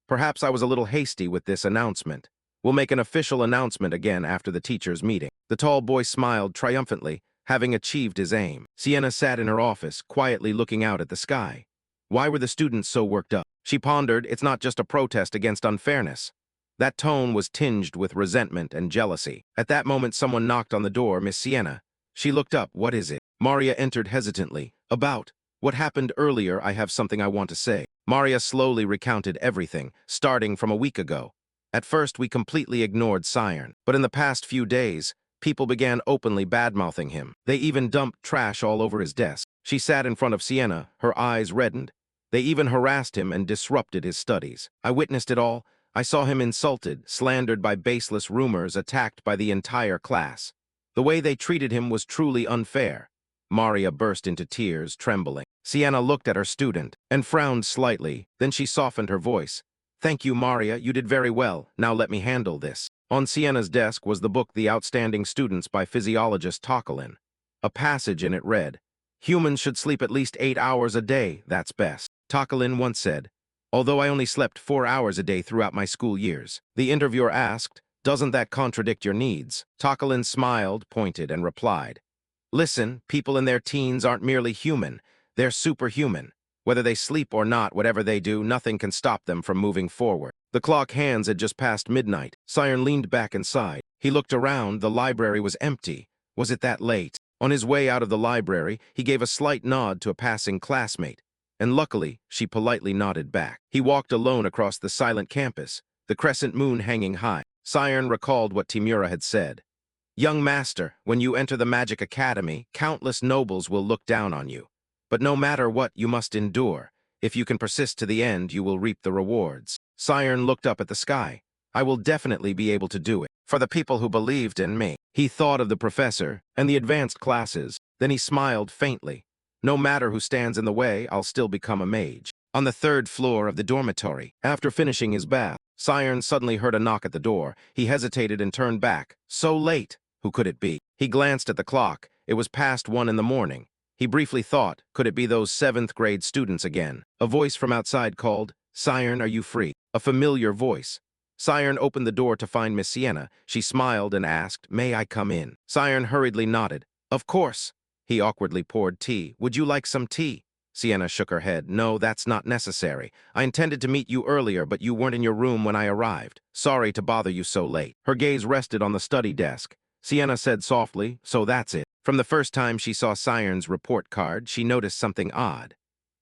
Perhaps I was a little hasty with this announcement. We'll make an official announcement again after the teachers' meeting. The tall boy smiled triumphantly, having achieved his aim. Sienna sat in her office, quietly looking out at the sky. Why were the students so worked up? She pondered, it's not just a protest against unfairness. That tone was tinged with resentment and jealousy. At that moment, someone knocked on the door. Miss Sienna. She looked up. What is it? Maria entered hesitantly. About what happened earlier, I have something I want to say. Maria slowly recounted everything, starting from a week ago. At first, we completely ignored Siren, but in the past few days, people began openly bad-mouthing him. They even dumped trash all over his desk. She sat in front of Sienna, her eyes reddened. They even harassed him and disrupted his studies. I witnessed it all. I saw him insulted, slandered by baseless rumors, attacked by the entire class. The way they treated him was truly unfair. Maria burst into tears, trembling. Sienna looked at her student and frowned slightly. Then she softened her voice. Thank you, Maria. You did very well. Now let me handle this. On Sienna's desk was the book The Outstanding Students by physiologist Tocqueville. A passage in it read, "Humans should sleep at least 8 hours a day, that's best." Tocqueville once said, "Although I only slept 4 hours a day throughout my school years." The interviewer asked, "Doesn't that contradict your needs?" Tocqueville smiled, pointed, and replied, "Listen, people in their teens aren't merely human, they're superhuman. Whether they sleep or not, whatever they do, nothing can stop them from moving forward." The clock hands had just passed midnight. Siren leaned back and sighed. He looked around. The library was empty. Was it that late? On his way out of the library, he gave a slight nod to a passing classmate, and luckily, she politely nodded back. He walked alone across the silent campus, the crescent moon hanging high. Siren recalled what Timura had said. "Young master, when you enter the Magic Academy, countless nobles will look down on you. But no matter what, you must endure. If you can persist to the end, you will reap the rewards." Siren looked up at the sky. "I will definitely be able to do it. For the people who believed in me." He thought of the professor and the advanced classes. Then he smiled faintly. "No matter who stands in the way, I'll still become a mage." On the 3rd floor of the dormitory, after finishing his bath, Siren suddenly heard a knock at the door. He hesitated and turned back. So late! Who could it be? He glanced at the clock. It was past 1 in the morning. He briefly thought, could it be those 7th grade students again? A voice from outside called, "Siren, are you free?" A familiar voice. Siren opened the door to find Miss Sienna. She smiled and asked, "May I come in?" Siren hurriedly nodded. "Of course." He awkwardly poured tea. "Would you like some tea?" Sienna shook her head. "No, that's not necessary. I intended to meet you earlier, but you weren't in your room when I arrived. Sorry to bother you so late." Her gaze rested on the study desk. Sienna said softly, "So that's it." From the first time she saw Siren's report card, she noticed something odd.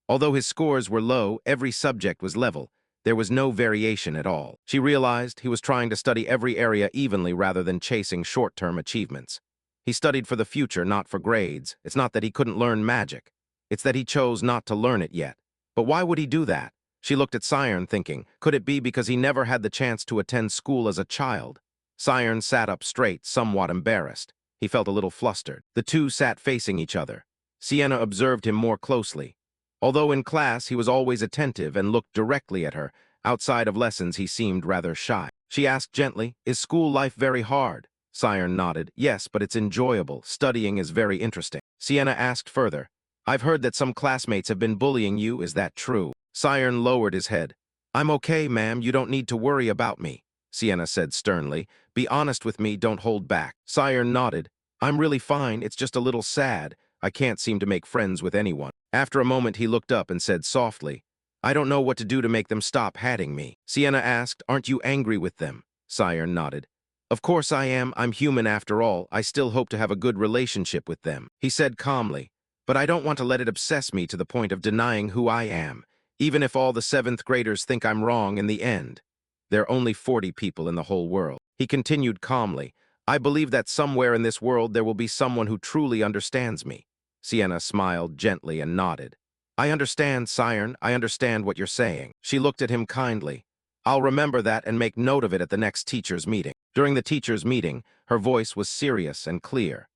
Although his scores were low, every subject was level. There was no variation at all. She realized he was trying to study every area evenly rather than chasing short-term achievements. He studied for the future, not for grades. It's not that he couldn't learn magic. It's that he chose not to learn it yet. But why would he do that? She looked at Siren, thinking, could it be because he never had the chance to attend school as a child? Siren sat up straight, somewhat embarrassed. He felt a little flustered. The two sat facing each other. Sienna observed him more closely. Although in class he was always attentive and looked directly at her, outside of lessons he seemed rather shy. She asked gently, "Is school life very hard?" Siren nodded. "Yes, but it's enjoyable. Studying is very interesting." Sienna asked further, "I've heard that some classmates have been bullying you. Is that true?" Siren lowered his head. "I'm okay, ma'am. You don't need to worry about me," Sienna said sternly. "Be honest with me, don't hold back." Siren nodded. "I'm really fine. It's just a little sad. I can't seem to make friends with anyone." After a moment, he looked up and said softly, "I don't know what to do to make them stop hatting me." Sienna asked, "Aren't you angry with them?" Siren nodded. "Of course I am. I'm human after all. I still hope to have a good relationship with them." He said calmly, "But I don't want to let it obsess me to the point of denying who I am, even if all the 7th graders think I'm wrong in the end. There are only 40 people in the whole world." He continued calmly, "I believe that somewhere in this world there will be someone who truly understands me." Sienna smiled gently and nodded. "I understand, Siren. I understand what you're saying." She looked at him kindly. "I'll remember that and make note of it at the next teacher's meeting." During the teacher's meeting, her voice was serious and clear.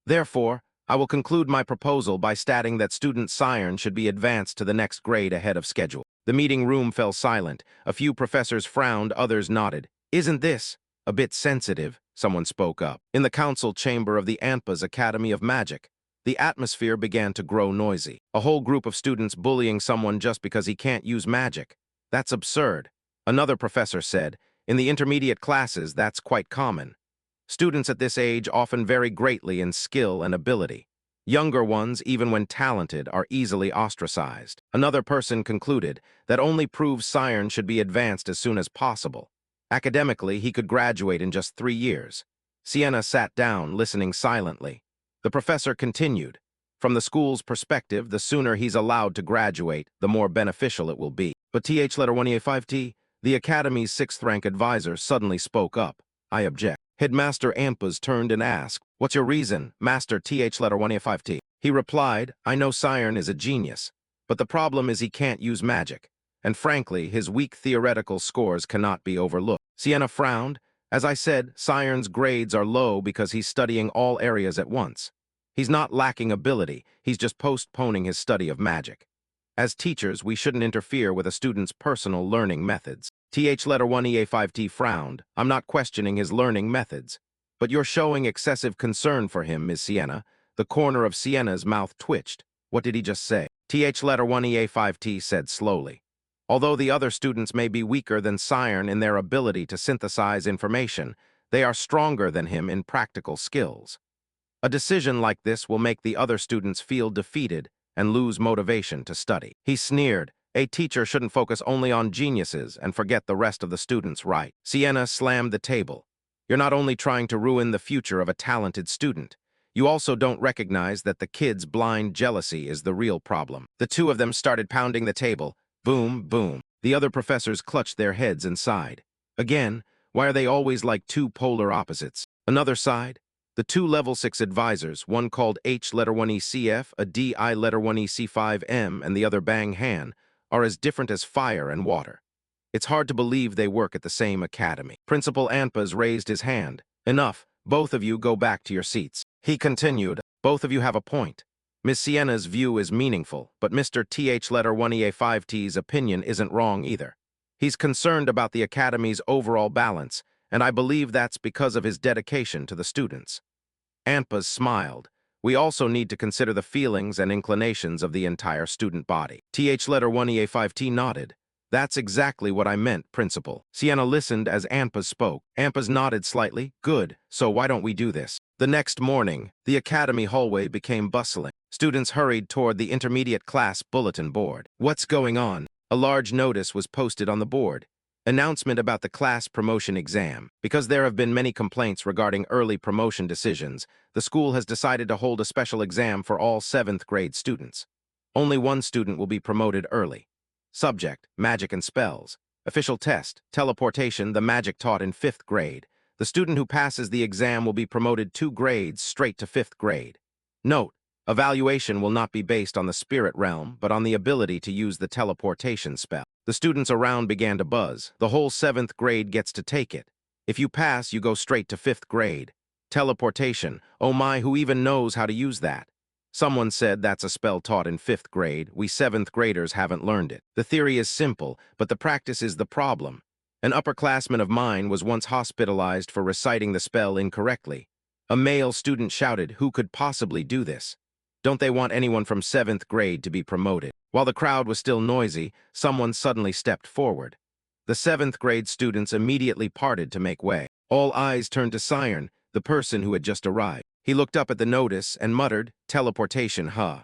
"Therefore, I will conclude my proposal by stating that student Siren should be advanced to the next grade ahead of schedule." The meeting room fell silent. A few professors frowned, others nodded. "Isn't this a bit sensitive?" Someone spoke up. In the council chamber of the Alpheas Academy of Magic, the atmosphere began to grow noisy. A whole group of students bullying someone just because he can't use magic. "That's absurd." Another professor said, "In the intermediate classes, that's quite common. Students at this age often vary greatly in skill and ability." Younger ones, even when talented, are easily ostracized. Another person concluded that only proves Siren should be advanced as soon as possible. Academically, he could graduate in just 3 years. Sienna sat down, listening silently. The professor continued. From the school's perspective, the sooner he's allowed to graduate, the more beneficial it will be. But th letter 1E5T, the Academy's 6th rank advisor suddenly spoke up. I object. Headmaster Alpheas turned and asked, "What's your reason, Master th letter 1E5T? He replied, "I know Siren is a genius, but the problem is he can't use magic, and frankly, his weak theoretical scores cannot be overlooked." Sienna frowned. As I said, Siren's grades are low because he's studying all areas at once. He's not lacking ability, he's just postponing his study of magic. As teachers, we shouldn't interfere with a student's personal learning methods. th letter 1EA5T frowned. I'm not questioning his learning methods. But you're showing excessive concern for him, Ms. Sienna. The corner of Sienna's mouth twitched. What did he just say? th letter 1EA5T said slowly. Although the other students may be weaker than Siren in their ability to synthesize information, they are stronger than him in practical skills. A decision like this will make the other students feel defeated and lose motivation to study. He sneered. A teacher shouldn't focus only on geniuses and forget the rest of the students, right? Sienna slammed the table. You're not only trying to ruin the future of a talented student, you also don't recognize that the kid's blind jealousy is the real problem. The two of them started pounding the table. Boom, boom. The other professors clutched their heads and sighed. Again, why are they always like two polar opposites? Another side. The two level 6 advisors, one called H letter 1ECF, a DI letter 1EC5M, and the other Bang Han, are as different as fire and water. It's hard to believe they work at the same academy. Principal Alpheas raised his hand. Enough, both of you go back to your seats. He continued, both of you have a point. Miss Sienna's view is meaningful, but Mr. th letter 1EA5T's opinion isn't wrong either. He's concerned about the academy's overall balance, and I believe that's because of his dedication to the students. Alpheas smiled. We also need to consider the feelings and inclinations of the entire student body. th letter 1EA5T nodded. That's exactly what I meant, Principal. Sienna listened as Alpheas spoke. Alpheas nodded slightly. Good, so why don't we do this? The next morning, the academy hallway became bustling. Students hurried toward the intermediate class bulletin board. What's going on? A large notice was posted on the board. Announcement about the class promotion exam. Because there have been many complaints regarding early promotion decisions, the school has decided to hold a special exam for all 7th grade students. Only one student will be promoted early. Subject, magic and spells. Official test, teleportation, the magic taught in 5th grade. The student who passes the exam will be promoted 2 grades straight to 5th grade. Note, evaluation will not be based on the spirit realm, but on the ability to use the teleportation spell. The students around began to buzz. The whole 7th grade gets to take it. If you pass, you go straight to 5th grade. Teleportation. Oh my, who even knows how to use that? Someone said that's a spell taught in 5th grade. We 7th graders haven't learned it. The theory is simple, but the practice is the problem. An upperclassman of mine was once hospitalized for reciting the spell incorrectly. A male student shouted, "Who could possibly do this? Don't they want anyone from 7th grade to be promoted?" While the crowd was still noisy, someone suddenly stepped forward. The 7th grade students immediately parted to make way. All eyes turned to Siren, the person who had just arrived. He looked up at the notice and muttered, "Teleportation, huh?"